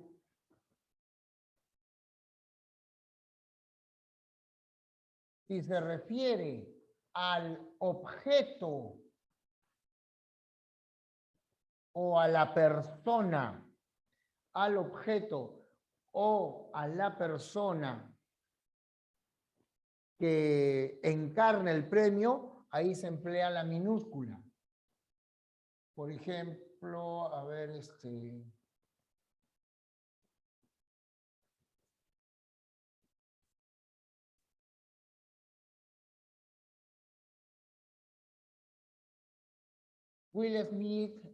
si se refiere al objeto o a la persona, al objeto o a la persona que encarna el premio, ahí se emplea la minúscula. Por ejemplo, a ver, Will Smith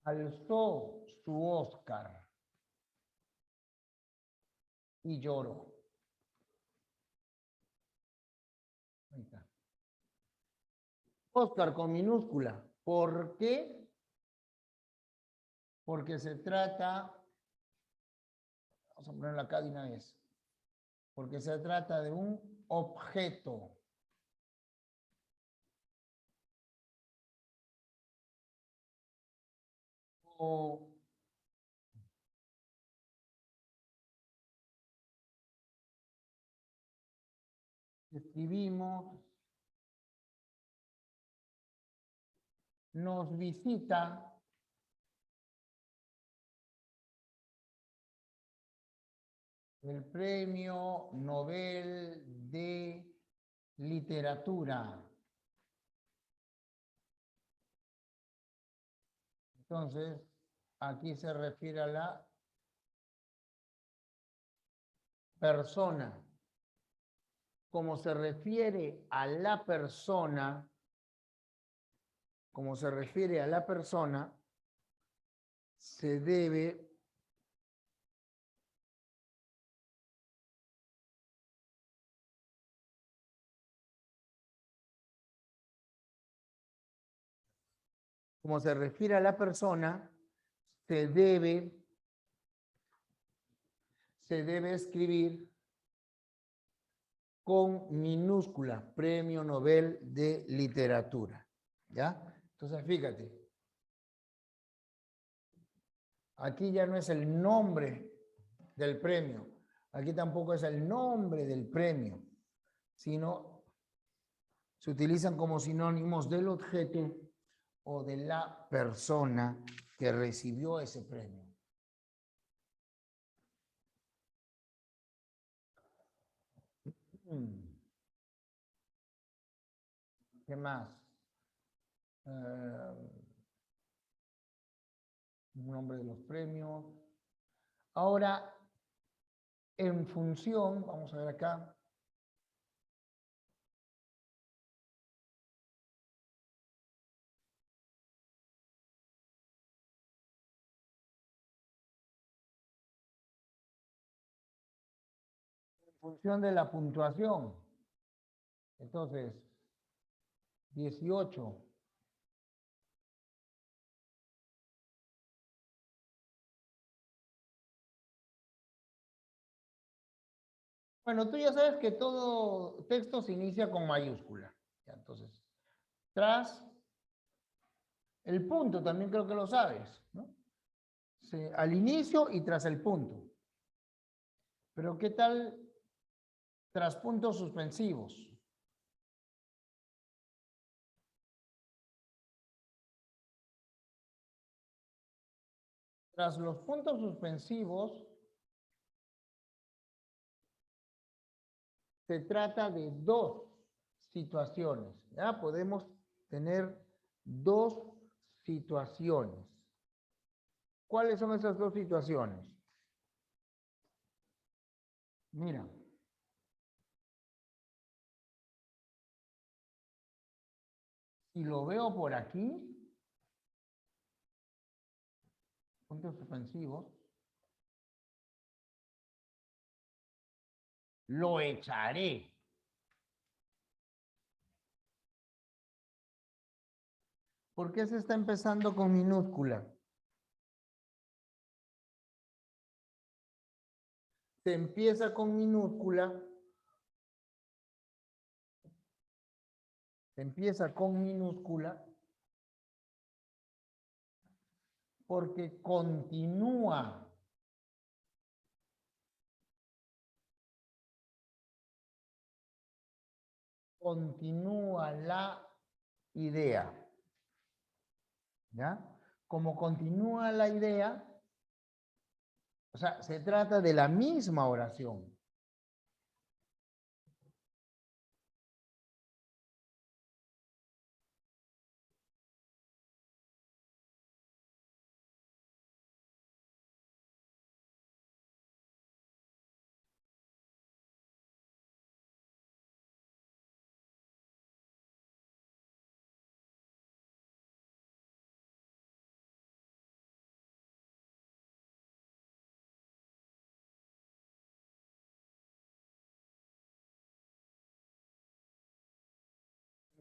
alzó su Oscar y lloró. Ahí está. Oscar con minúscula. ¿Por qué? Porque se trata, vamos a ponerlo acá de una vez, porque se trata de un objeto. o escribimos, nos visita el Premio Nobel de Literatura. Entonces, aquí se refiere a la persona. Como se refiere a la persona, se debe se debe escribir con minúscula, Premio Nobel de Literatura. ¿Ya? Entonces, fíjate. Aquí ya no es el nombre del premio. Aquí tampoco es el nombre del premio, sino se utilizan como sinónimos del objeto o de la persona que recibió ese premio. ¿Qué más? Nombre de los premios. Ahora, en función, vamos a ver acá. En función de la puntuación. Entonces, 18. Bueno, tú ya sabes que todo texto se inicia con mayúscula. Ya, entonces, tras el punto, también creo que lo sabes, ¿no? Al inicio y tras el punto. Pero ¿qué tal tras puntos suspensivos? Tras los puntos suspensivos, se trata de dos situaciones. ¿Ya? Podemos tener dos situaciones. ¿Cuáles son esas dos situaciones? Mira. Si lo veo por aquí, puntos suspensivos, lo echaré. ¿Por qué se está empezando con minúscula? Se empieza con minúscula. Se empieza con minúscula porque continúa. Continúa la idea. ¿Ya? Como continúa la idea, o sea, se trata de la misma oración.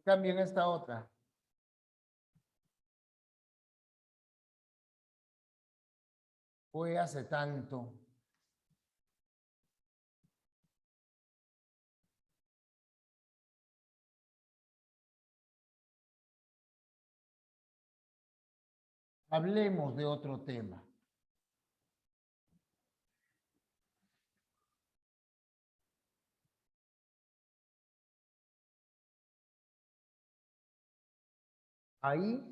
En cambio, en esta otra. Fue hace tanto. Hablemos de otro tema. Ahí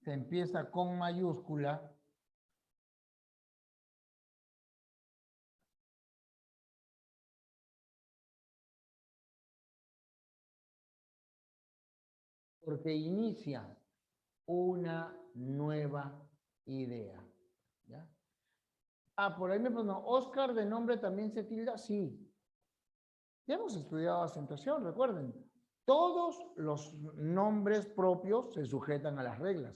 se empieza con mayúscula. Porque inicia una nueva idea. ¿Ya? Ah, por ahí me preguntan, ¿Oscar de nombre también se tilda? Sí. Ya hemos estudiado acentuación, recuerden. Todos los nombres propios se sujetan a las reglas.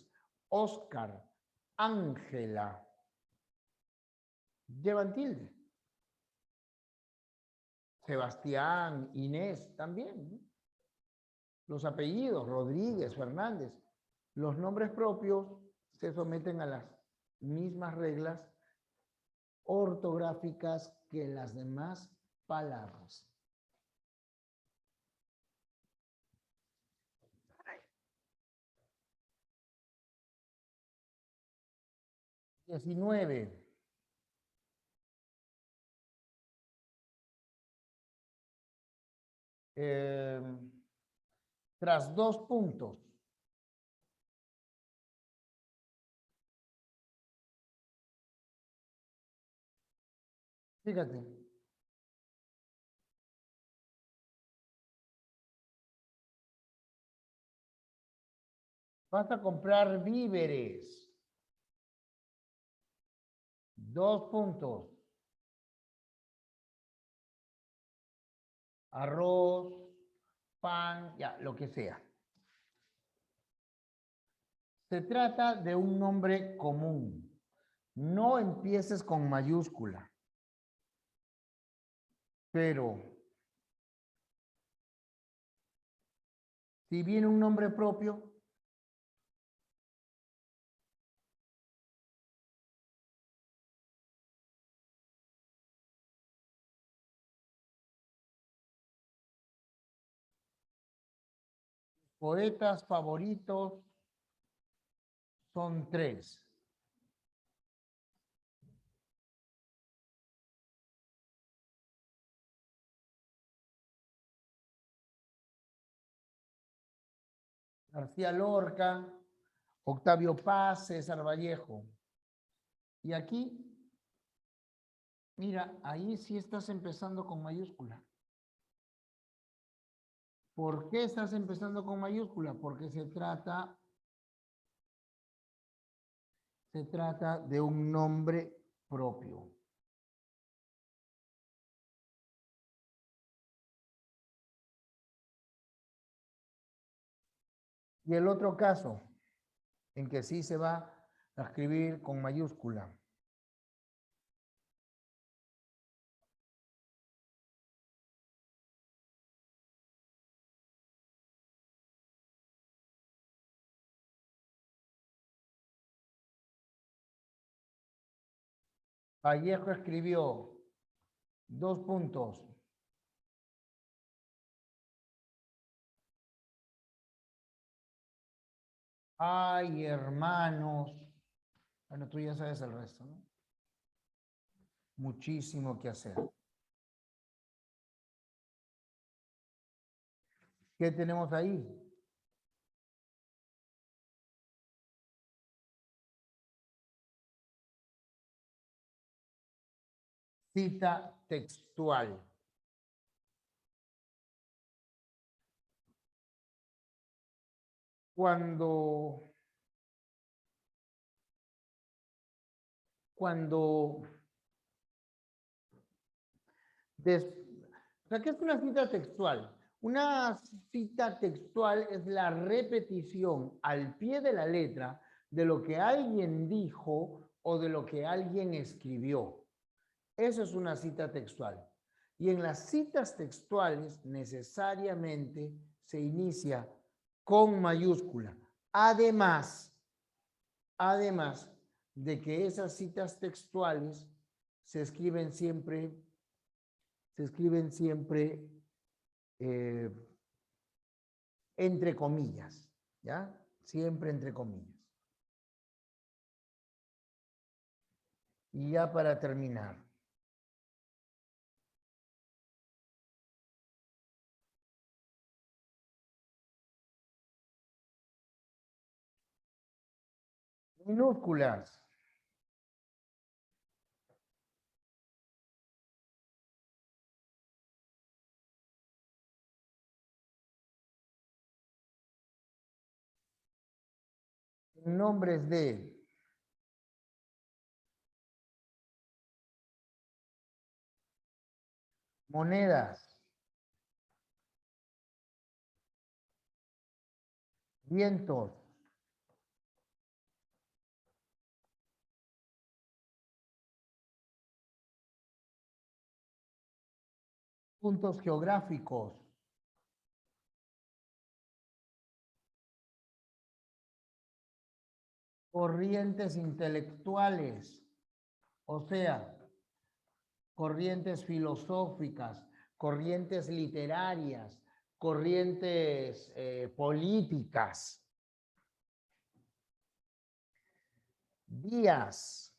Oscar, Ángela, llevan tilde. Sebastián, Inés, también, ¿no? Los apellidos, Rodríguez, Fernández. Los nombres propios se someten a las mismas reglas ortográficas que las demás palabras. XIX. Tras dos puntos. Fíjate. Vas a comprar víveres. Dos puntos. Arroz, pan, ya, lo que sea. Se trata de un nombre común. No empieces con mayúscula. Pero si viene un nombre propio, poetas favoritos son tres. García Lorca, Octavio Paz, César Vallejo. Y aquí, mira, ahí sí estás empezando con mayúscula. ¿Por qué estás empezando con mayúscula? Porque se trata de un nombre propio. Y el otro caso, en que sí se va a escribir con mayúscula. Vallejo escribió, dos puntos. Ay, hermanos. Bueno, tú ya sabes el resto, ¿no? Muchísimo que hacer. ¿Qué tenemos ahí? Cita textual. Cuando ¿qué es una cita textual? Una cita textual es la repetición al pie de la letra de lo que alguien dijo o de lo que alguien escribió. Eso es una cita textual. Y en las citas textuales necesariamente se inicia con mayúscula. Además de que esas citas textuales se escriben siempre entre comillas, ¿ya? Siempre entre comillas. Y ya para terminar. Minúsculas. Nombres de monedas, vientos, puntos geográficos, corrientes intelectuales, o sea, corrientes filosóficas, corrientes literarias, corrientes políticas, días,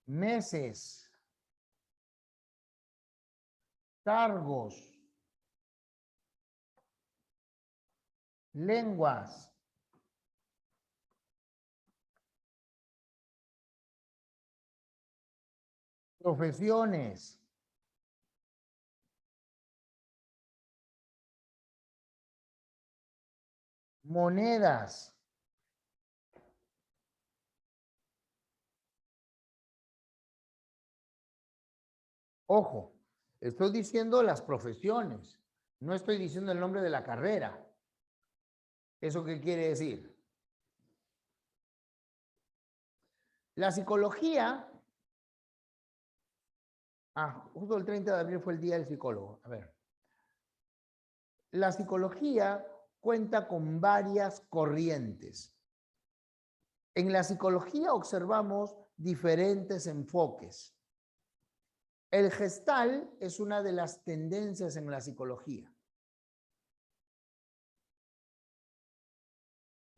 meses, cargos, lenguas, profesiones, monedas, ojo, estoy diciendo las profesiones, no estoy diciendo el nombre de la carrera. ¿Eso qué quiere decir? La psicología, justo el 30 de abril fue el día del psicólogo. A ver, la psicología cuenta con varias corrientes. En la psicología observamos diferentes enfoques. El gestal es una de las tendencias en la psicología.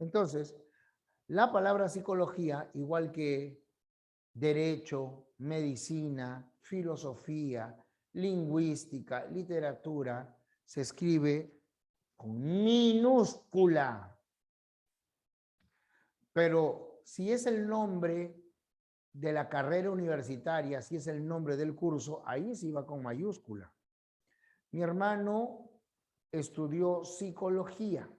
Entonces, la palabra psicología, igual que derecho, medicina, filosofía, lingüística, literatura, se escribe con minúscula. Pero si es el nombre de la carrera universitaria, si es el nombre del curso, ahí sí va con mayúscula. Mi hermano estudió psicología,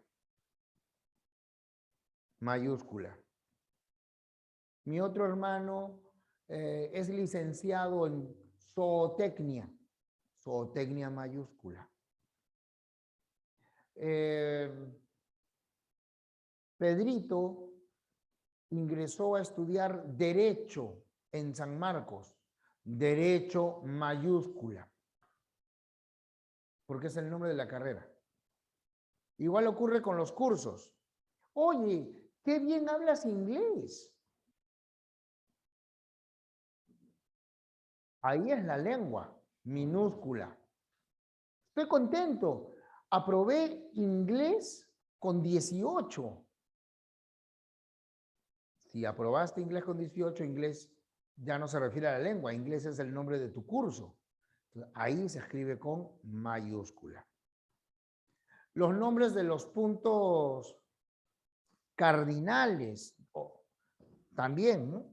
mayúscula. Mi otro hermano es licenciado en zootecnia, zootecnia mayúscula. Pedrito ingresó a estudiar Derecho en San Marcos, Derecho mayúscula, porque es el nombre de la carrera. Igual ocurre con los cursos. Oye, qué bien hablas inglés. Ahí es la lengua, minúscula. Estoy contento. Aprobé inglés con 18. Si aprobaste inglés con 18, inglés ya no se refiere a la lengua, inglés es el nombre de tu curso. Entonces, ahí se escribe con mayúscula. Los nombres de los puntos cardinales, también, ¿no?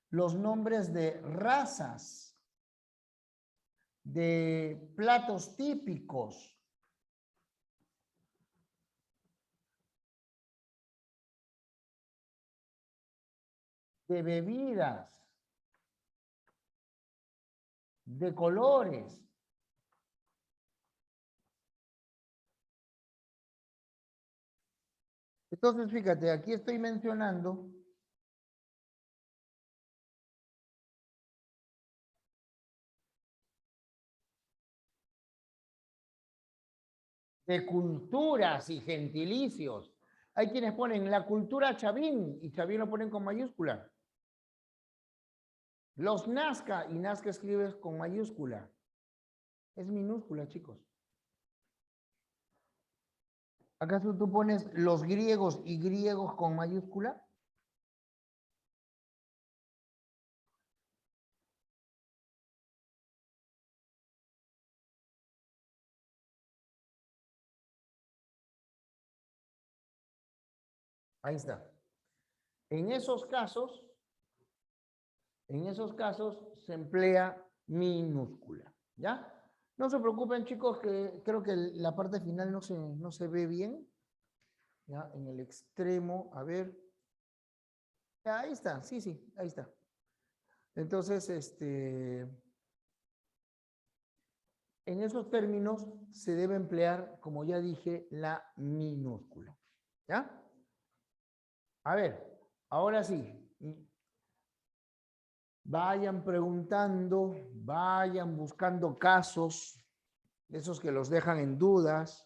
Los nombres de razas, de platos típicos, de bebidas, de colores. Entonces, fíjate, aquí estoy mencionando de culturas y gentilicios. Hay quienes ponen la cultura Chavín y Chavín lo ponen con mayúscula. Los Nazca y Nazca escribes con mayúscula. Es minúscula, chicos. ¿Acaso tú pones los griegos y griegos con mayúscula? Ahí está. En esos casos se emplea minúscula, ¿ya? No se preocupen, chicos, que creo que la parte final no se ve bien. ¿Ya? En el extremo, a ver. Ya, ahí está, sí, ahí está. Entonces, en esos términos se debe emplear, como ya dije, la minúscula. ¿Ya? A ver, ahora sí. Vayan preguntando, vayan buscando casos, esos que los dejan en dudas.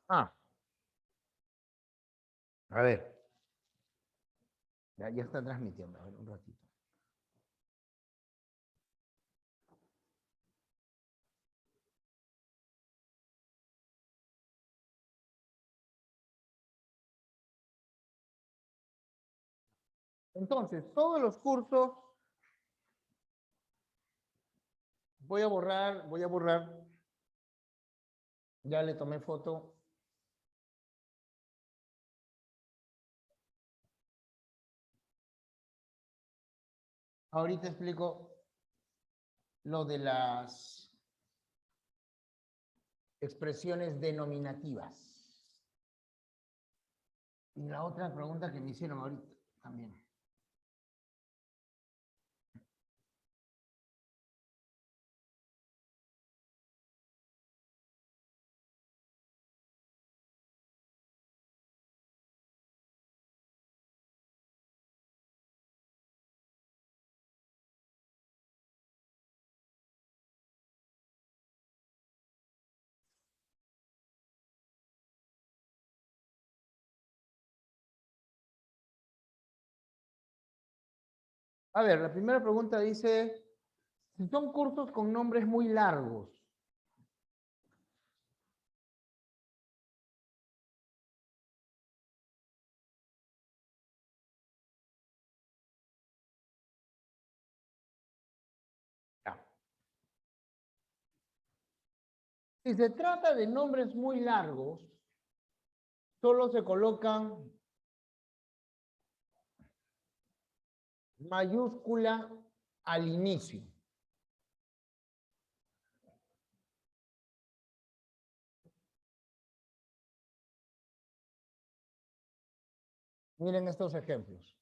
Ah, a ver. Ya está transmitiendo, a ver, un ratito. Entonces, todos los cursos, voy a borrar, ya le tomé foto. Ahorita explico lo de las expresiones denominativas. Y la otra pregunta que me hicieron ahorita también. A ver, la primera pregunta dice, si son cursos con nombres muy largos, ya. Si se trata de nombres muy largos, solo se colocan mayúscula al inicio. Miren estos ejemplos.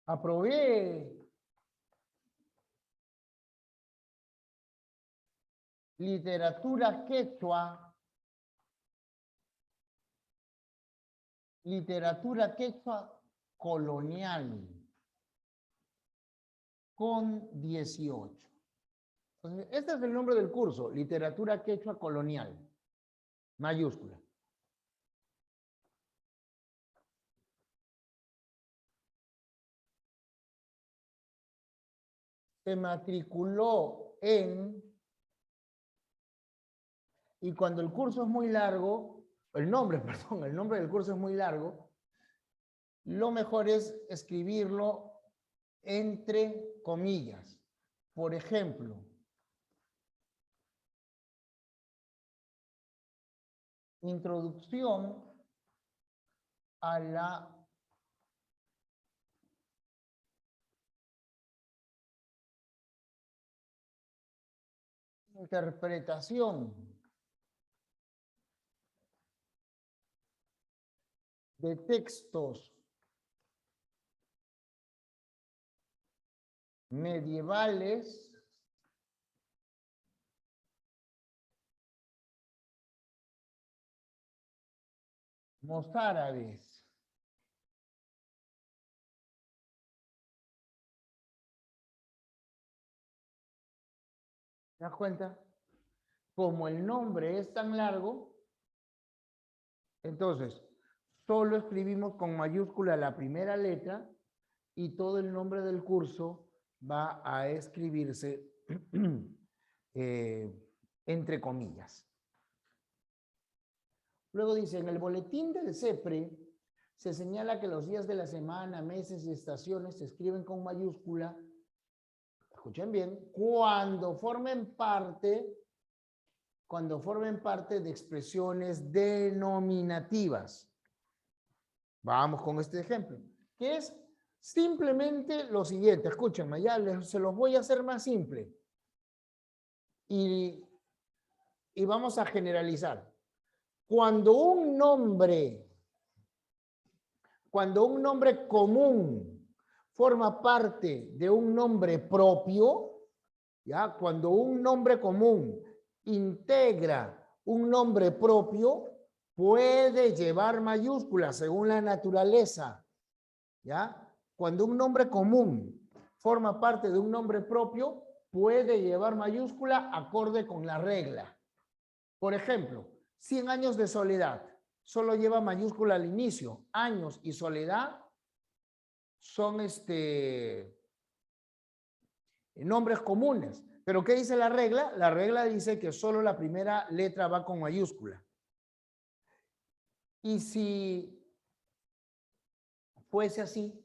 Aprobé literatura quechua colonial con 18. Entonces, este es el nombre del curso, literatura quechua colonial, mayúscula. se matriculó en, y cuando el curso es muy largo, el nombre del curso es muy largo, lo mejor es escribirlo entre comillas. Por ejemplo, introducción a la interpretación de textos medievales mozárabes. ¿Te das cuenta? Como el nombre es tan largo, entonces solo escribimos con mayúscula la primera letra y todo el nombre del curso va a escribirse entre comillas. Luego dice, en el boletín del CEPRE se señala que los días de la semana, meses y estaciones se escriben con mayúscula, escuchen bien, cuando formen parte de expresiones denominativas. Vamos con este ejemplo, que es simplemente lo siguiente. Escúchenme, ya se los voy a hacer más simple. Y vamos a generalizar. Cuando un nombre común forma parte de un nombre propio, ¿ya? Cuando un nombre común integra un nombre propio, puede llevar mayúsculas según la naturaleza, ¿ya? Cuando un nombre común forma parte de un nombre propio, puede llevar mayúscula acorde con la regla. Por ejemplo, 100 años de soledad, solo lleva mayúscula al inicio. Años y soledad son nombres comunes. ¿Pero qué dice la regla? La regla dice que solo la primera letra va con mayúscula. Y si fuese así,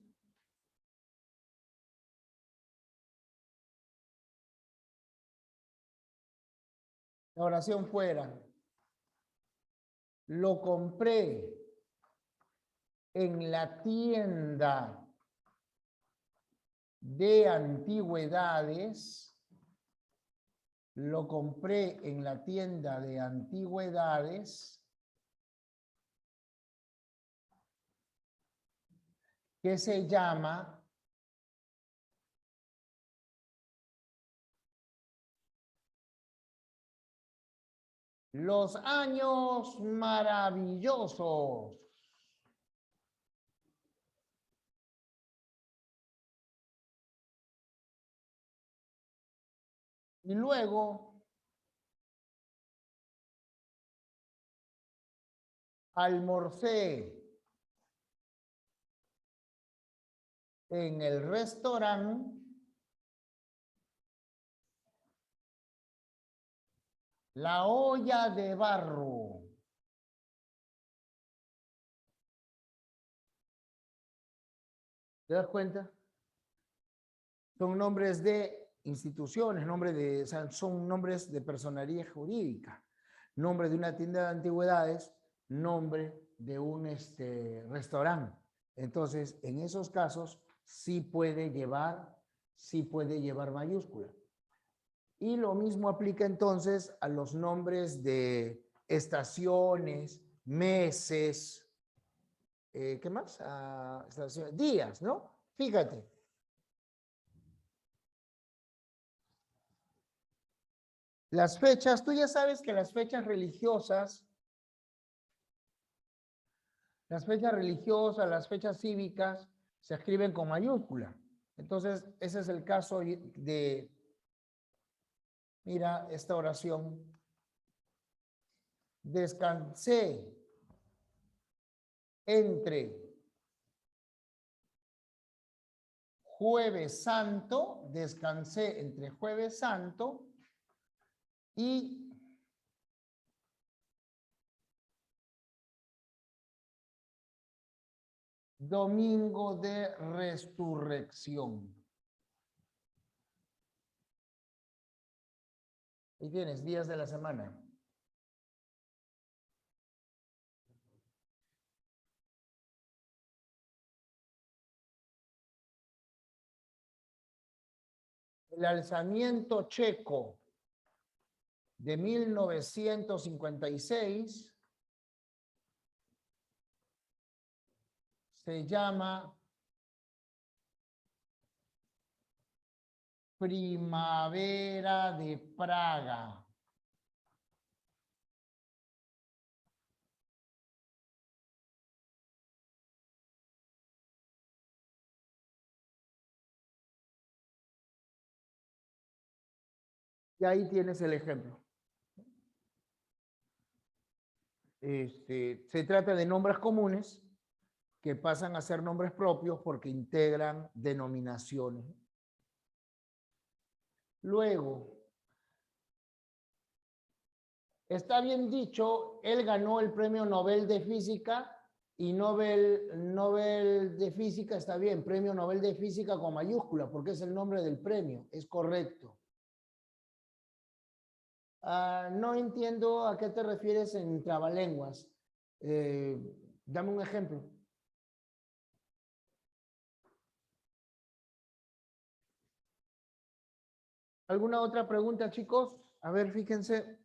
la oración fuera: lo compré en la tienda de antigüedades. Lo compré en la tienda de antigüedades que se llama Los Años Maravillosos. Y luego almorcé en el restaurante La Olla de Barro. ¿Te das cuenta? Son nombres de instituciones, o sea, son nombres de personería jurídica. Nombre de una tienda de antigüedades, nombre de un restaurante. Entonces, en esos casos, sí puede llevar mayúscula. Y lo mismo aplica entonces a los nombres de estaciones, meses, ¿qué más? Días, ¿no? Fíjate. Las fechas, tú ya sabes que las fechas religiosas, las fechas cívicas se escriben con mayúscula. Entonces, ese es el caso de, mira, esta oración. Descansé entre Jueves Santo, descansé entre Jueves Santo y Domingo de Resurrección. Ahí tienes, días de la semana. El alzamiento checo de 1956 se llama Primavera de Praga. Y ahí tienes el ejemplo. Se trata de nombres comunes que pasan a ser nombres propios porque integran denominaciones. Luego, está bien dicho, él ganó el premio Nobel de Física y Nobel de Física está bien, premio Nobel de Física con mayúscula porque es el nombre del premio, es correcto. No entiendo a qué te refieres en trabalenguas. Dame un ejemplo. ¿Alguna otra pregunta, chicos? A ver, fíjense.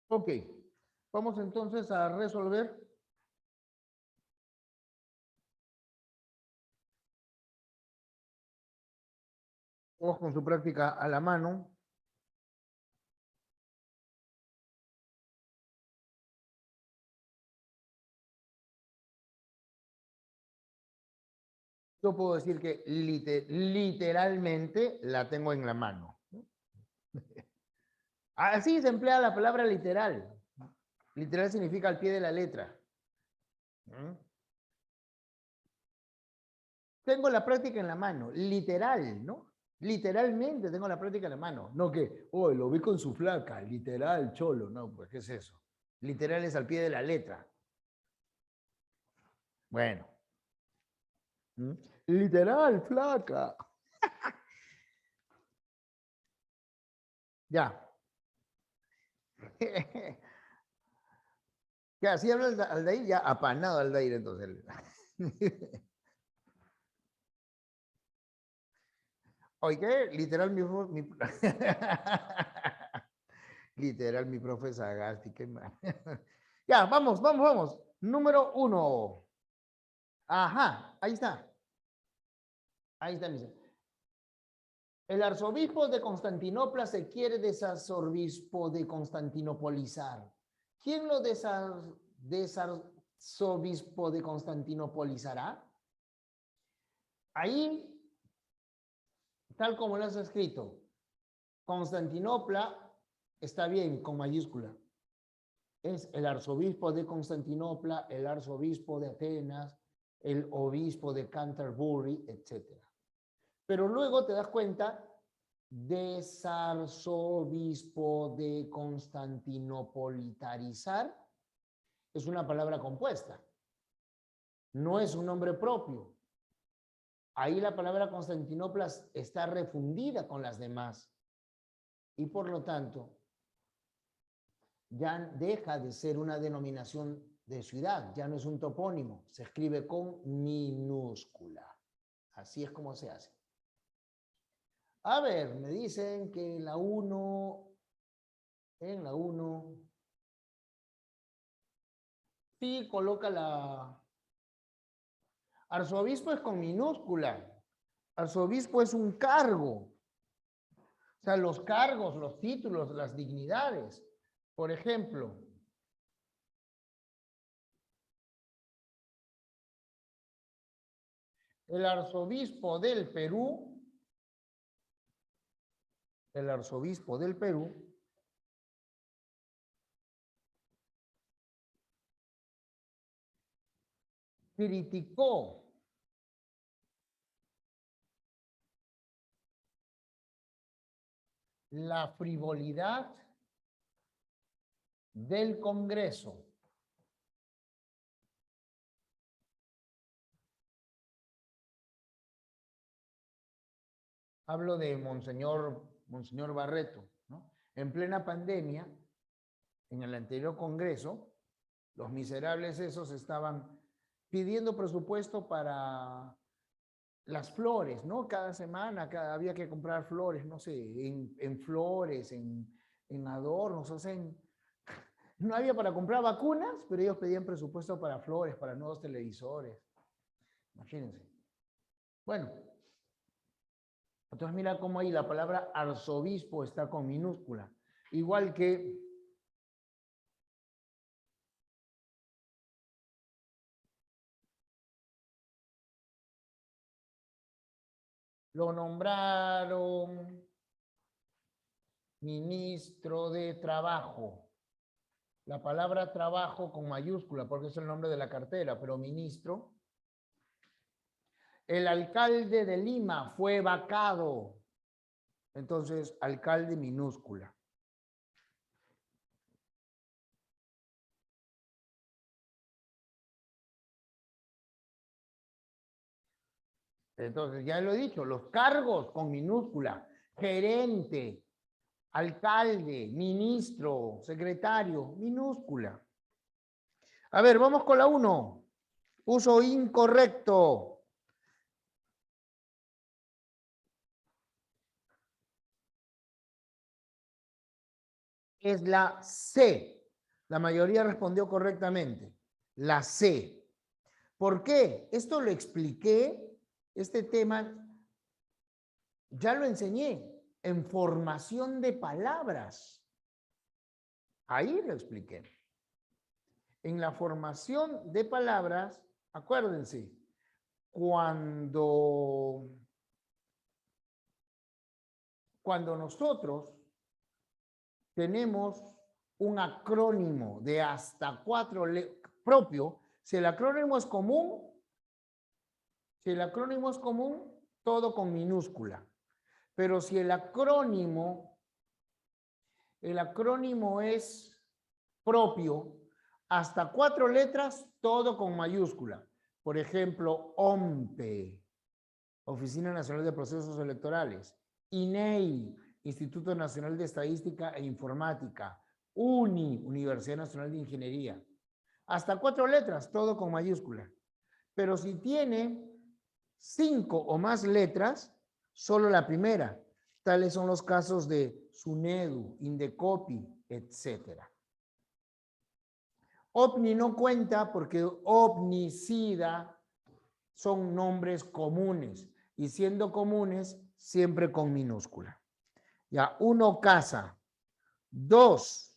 Ok, vamos entonces a resolver. Vamos con su práctica a la mano. Yo puedo decir que literalmente la tengo en la mano. Así se emplea la palabra literal. Literal significa al pie de la letra. Tengo la práctica en la mano, literal, ¿no? Literalmente tengo la práctica en la mano. No que, oh, lo vi con su flaca, literal, cholo. No, pues, ¿qué es eso? Literal es al pie de la letra. Bueno. Literal, flaca. Ya. Ya, si habla Aldair, ya apanado Aldair entonces. Oye, literal literal mi profe Sagasti, qué mal. Ya, vamos. Número 1. Ajá, ahí está. Ahí está, misa. El arzobispo de Constantinopla se quiere desarzobispo de Constantinopolizar. ¿Quién lo desarzobispo de Constantinopolizará? Ahí, tal como lo has escrito, Constantinopla está bien, con mayúscula. Es el arzobispo de Constantinopla, el arzobispo de Atenas, el obispo de Canterbury, etc. Pero luego te das cuenta, desarzobispo de Constantinopolitarizar es una palabra compuesta. No es un nombre propio. Ahí la palabra Constantinopla está refundida con las demás. Y por lo tanto, ya deja de ser una denominación de ciudad, ya no es un topónimo, se escribe con minúscula. Así es como se hace. A ver, me dicen que en la 1, sí coloca la... Arzobispo es con minúscula. Arzobispo es un cargo. O sea, los cargos, los títulos, las dignidades. Por ejemplo, El arzobispo del Perú, criticó la frivolidad del Congreso. Hablo de Monseñor Barreto, ¿no? En plena pandemia, en el anterior Congreso, los miserables esos estaban pidiendo presupuesto para las flores, ¿no? Cada semana había que comprar flores, no sé, en flores, en adornos, o sea, no había para comprar vacunas, pero ellos pedían presupuesto para flores, para nuevos televisores. Imagínense. Bueno, entonces mira cómo ahí la palabra arzobispo está con minúscula. Igual que lo nombraron ministro de Trabajo. La palabra trabajo con mayúscula, porque es el nombre de la cartera, pero ministro. El alcalde de Lima fue vacado. Entonces, alcalde minúscula. Entonces, ya lo he dicho, los cargos con minúscula, gerente, alcalde, ministro, secretario, minúscula. A ver, vamos con la 1. Uso incorrecto. Es la C. La mayoría respondió correctamente. La C. ¿Por qué? Esto lo expliqué, este tema ya lo enseñé en formación de palabras. Ahí lo expliqué. En la formación de palabras, acuérdense, cuando nosotros tenemos un acrónimo de hasta 4 propio, si el acrónimo es común, todo con minúscula. Pero si el acrónimo es propio, hasta 4 letras, todo con mayúscula. Por ejemplo, OMPE, Oficina Nacional de Procesos Electorales, INEI, Instituto Nacional de Estadística e Informática, Universidad Nacional de Ingeniería. Hasta 4 letras, todo con mayúscula. Pero si tiene 5 o más letras, solo la primera. Tales son los casos de SUNEDU, Indecopi, etc. OVNI no cuenta porque OVNI, SIDA son nombres comunes y siendo comunes siempre con minúscula. Ya, 1, casa. 2,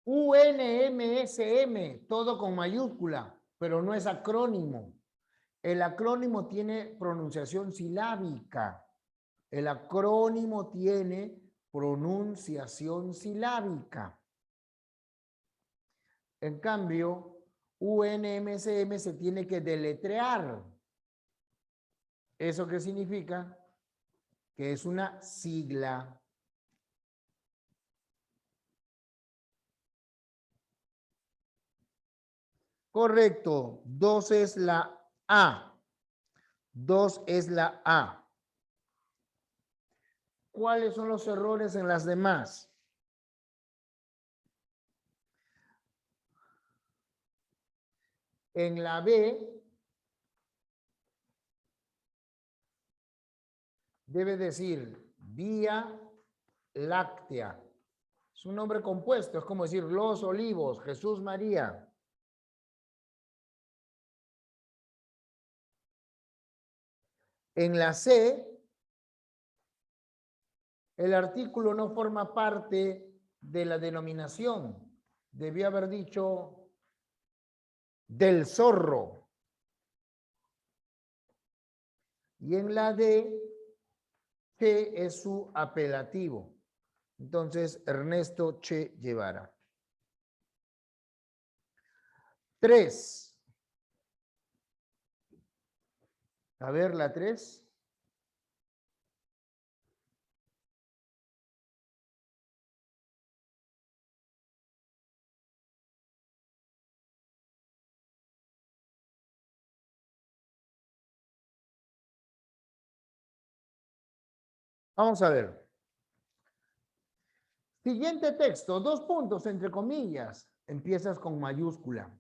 UNMSM, todo con mayúscula, pero no es acrónimo. El acrónimo tiene pronunciación silábica. El acrónimo tiene pronunciación silábica. En cambio, UNMSM se tiene que deletrear. ¿Eso qué significa? Que es una sigla. Correcto. 2 es la A. 2 es la A. ¿Cuáles son los errores en las demás? En la B debe decir Vía Láctea. Es un nombre compuesto, es como decir Los Olivos, Jesús María. En la C, el artículo no forma parte de la denominación. Debí haber dicho del zorro. Y en la D, Che es su apelativo. Entonces, Ernesto Che Guevara. 3. A ver, la 3. Vamos a ver. Siguiente texto, 2 puntos entre comillas. Empiezas con mayúscula.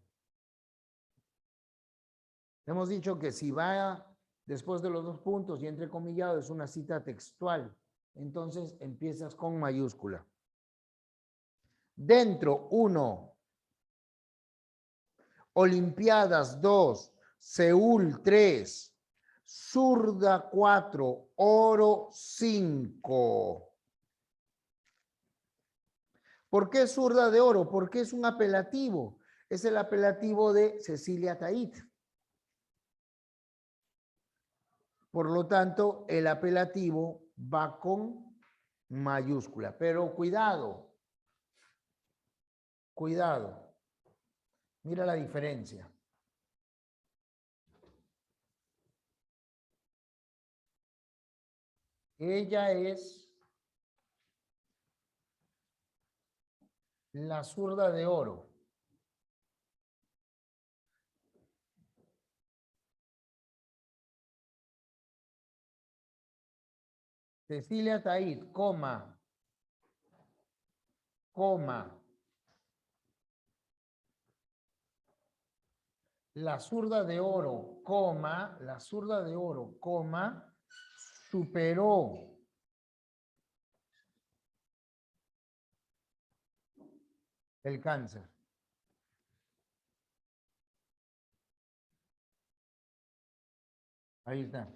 Hemos dicho que si va después de los 2 puntos y entrecomillado es una cita textual. Entonces empiezas con mayúscula. Dentro, 1. Olimpiadas, 2. Seúl, 3. Zurda, 4. Oro, 5. ¿Por qué zurda de oro? Porque es un apelativo. Es el apelativo de Cecilia Tait. Por lo tanto, el apelativo va con mayúscula. Pero cuidado. Cuidado. Mira la diferencia. Ella es la zurda de oro. Cecilia Tait, coma. La zurda de oro, la zurda de oro, superó el cáncer. Ahí está.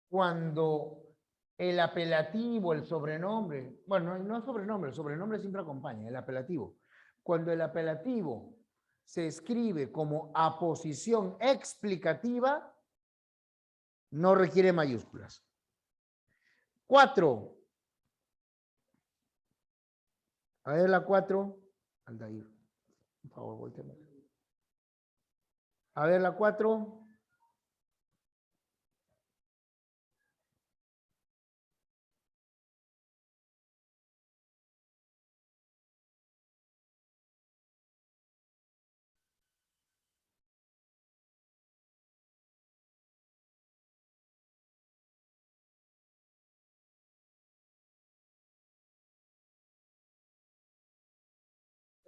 Cuando el apelativo, el sobrenombre, bueno, no es sobrenombre, el sobrenombre siempre acompaña, el apelativo. Cuando el apelativo se escribe como aposición explicativa, no requiere mayúsculas. 4. A ver la 4. Aldair, por favor, volteame. A ver la 4.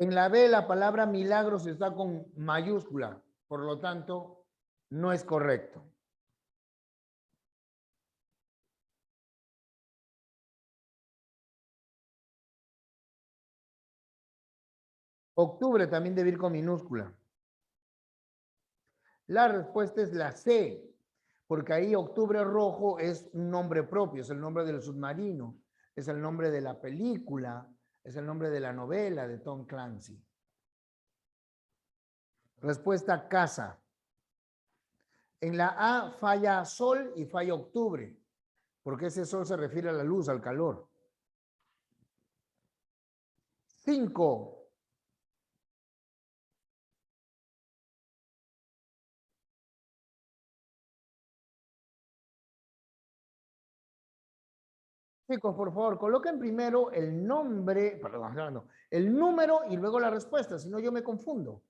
En la B la palabra milagros está con mayúscula, por lo tanto, no es correcto. Octubre también debe ir con minúscula. La respuesta es la C, porque ahí Octubre Rojo es un nombre propio, es el nombre del submarino, es el nombre de la película, es el nombre de la novela de Tom Clancy. Respuesta casa. En la A falla sol y falla octubre, porque ese sol se refiere a la luz, al calor. 5. Chicos, por favor, coloquen primero el nombre, perdón, no, el número y luego la respuesta, si no yo me confundo.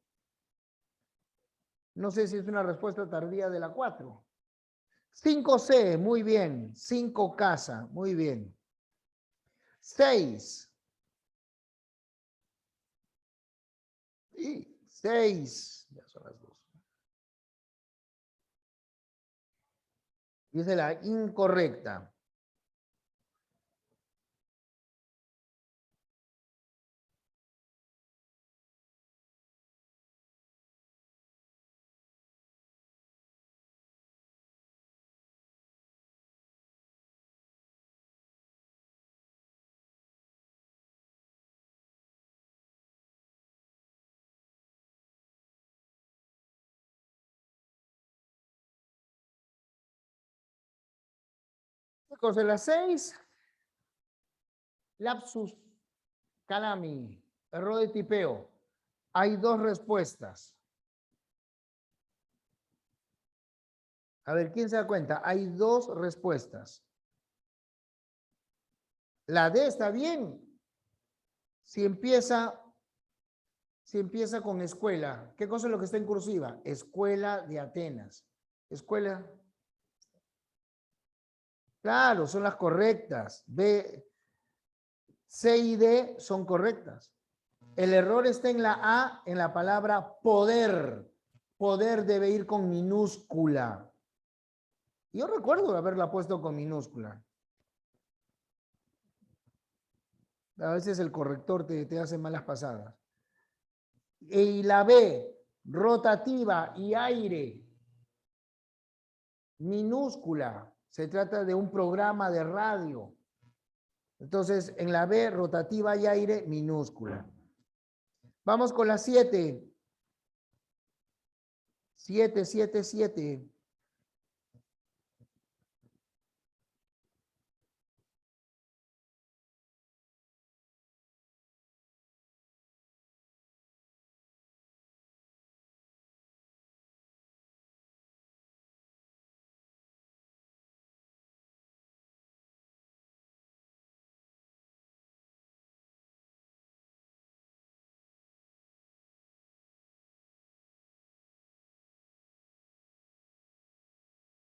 No sé si es una respuesta tardía de la 4. 5C, muy bien. 5 casa, muy bien. 6. Y 6. Ya son las 2. Dice la incorrecta. Chicos, de las 6, lapsus calami, error de tipeo. Hay dos respuestas. A ver, ¿quién se da cuenta? Hay dos respuestas. La D está bien. Si empieza con escuela, ¿qué cosa es lo que está en cursiva? Escuela de Atenas. Escuela. Claro, son las correctas. B, C y D son correctas. El error está en la A, en la palabra poder. Poder debe ir con minúscula. Yo recuerdo haberla puesto con minúscula. A veces el corrector te hace malas pasadas. Y la B, rotativa y aire, minúscula. Se trata de un programa de radio. Entonces, en la B, rotativa y aire, minúscula. Vamos con la 7. 7, 7, 7.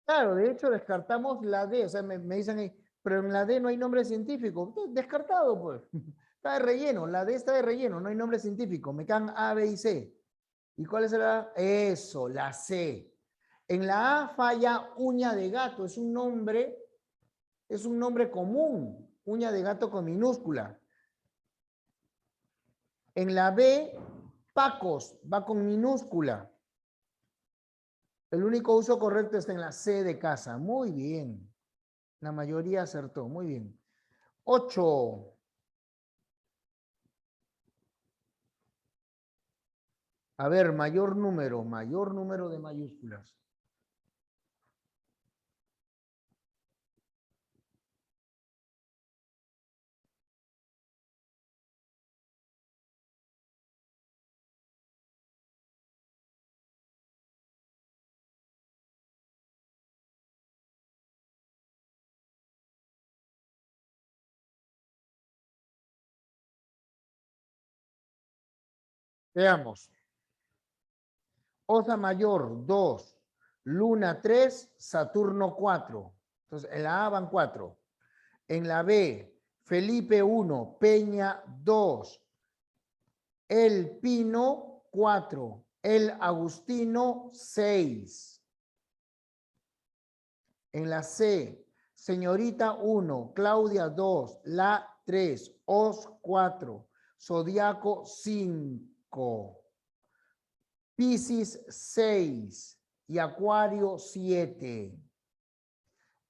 Claro, de hecho descartamos la D, o sea, me dicen ahí, pero en la D no hay nombre científico. Descartado, pues. Está de relleno, la D está de relleno, no hay nombre científico. Me quedan A, B y C. ¿Y cuál será? Eso, la C. En la A falla uña de gato, es un nombre común, uña de gato con minúscula. En la B, Pacos, va con minúscula. El único uso correcto está en la C de casa. Muy bien. La mayoría acertó. Muy bien. 8. A ver, mayor número de mayúsculas. Veamos. Osa mayor, 2. Luna, 3. Saturno, 4. Entonces, en la A van 4. En la B, Felipe, 1. Peña, 2. El Pino, 4. El Agustino, 6. En la C, Señorita, 1. Claudia, 2. La, 3. Os, 4. Zodiaco, 5. Piscis 6 y Acuario 7.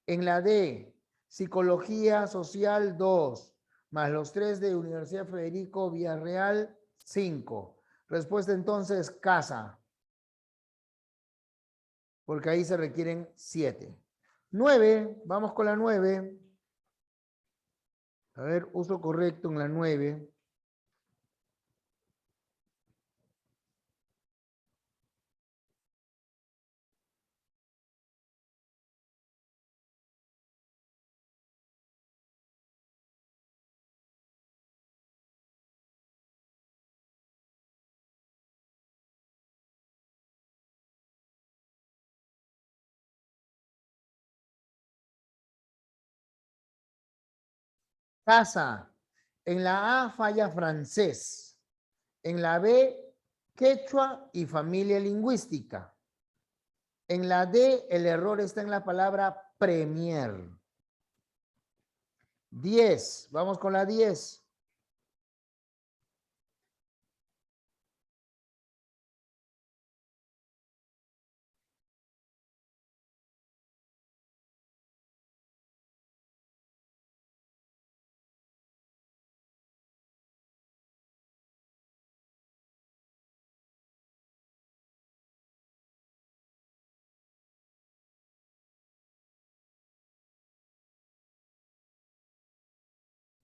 En la D, Psicología Social 2, más los 3 de Universidad Federico Villarreal 5. Respuesta entonces, casa. Porque ahí se requieren 7. 9, vamos con la 9. A ver, uso correcto en la 9. Casa. En la A falla francés. En la B, quechua y familia lingüística. En la D, el error está en la palabra premier. 10. Vamos con la 10.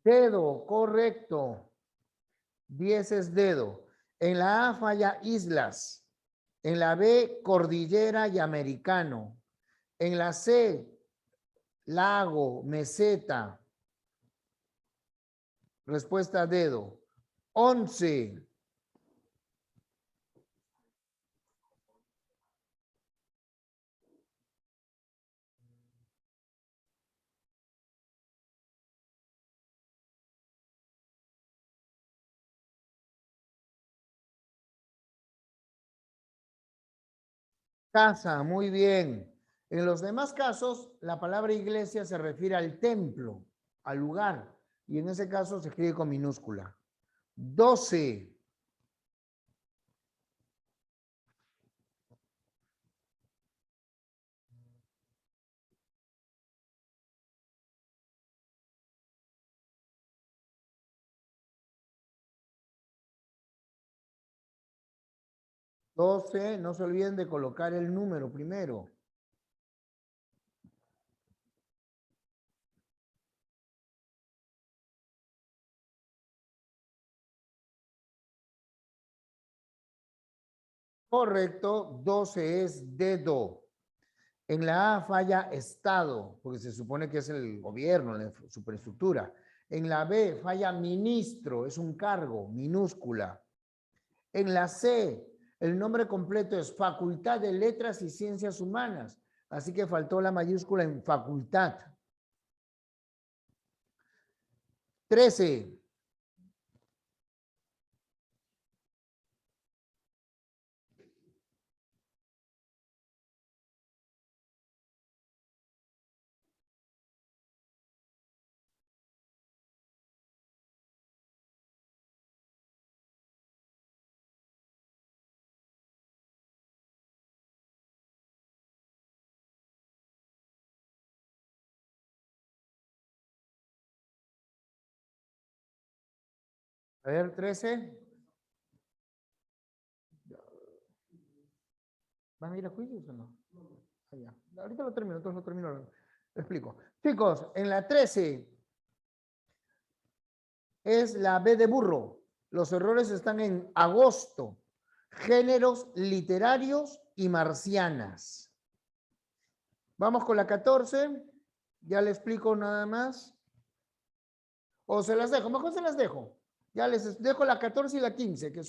Dedo, correcto. 10 es dedo. En la A falla islas. En la B, cordillera y americano. En la C, lago, meseta. Respuesta dedo. 11. Casa, muy bien. En los demás casos, la palabra iglesia se refiere al templo, al lugar, y en ese caso se escribe con minúscula. 12. No se olviden de colocar el número primero. Correcto, 12 es dedo. En la A falla Estado, porque se supone que es el gobierno, la superestructura. En la B falla ministro, es un cargo, minúscula. En la C, el nombre completo es Facultad de Letras y Ciencias Humanas, así que faltó la mayúscula en facultad. 13. A ver, 13. ¿Van a ir a juicios o no? Ah, ya. Ahorita lo termino, entonces lo termino. Lo explico. Chicos, en la 13 es la B de burro. Los errores están en agosto. Géneros literarios y marcianas. Vamos con la 14. Ya le explico nada más. O se las dejo, mejor se las dejo. Ya les dejo la 14 y la 15, que son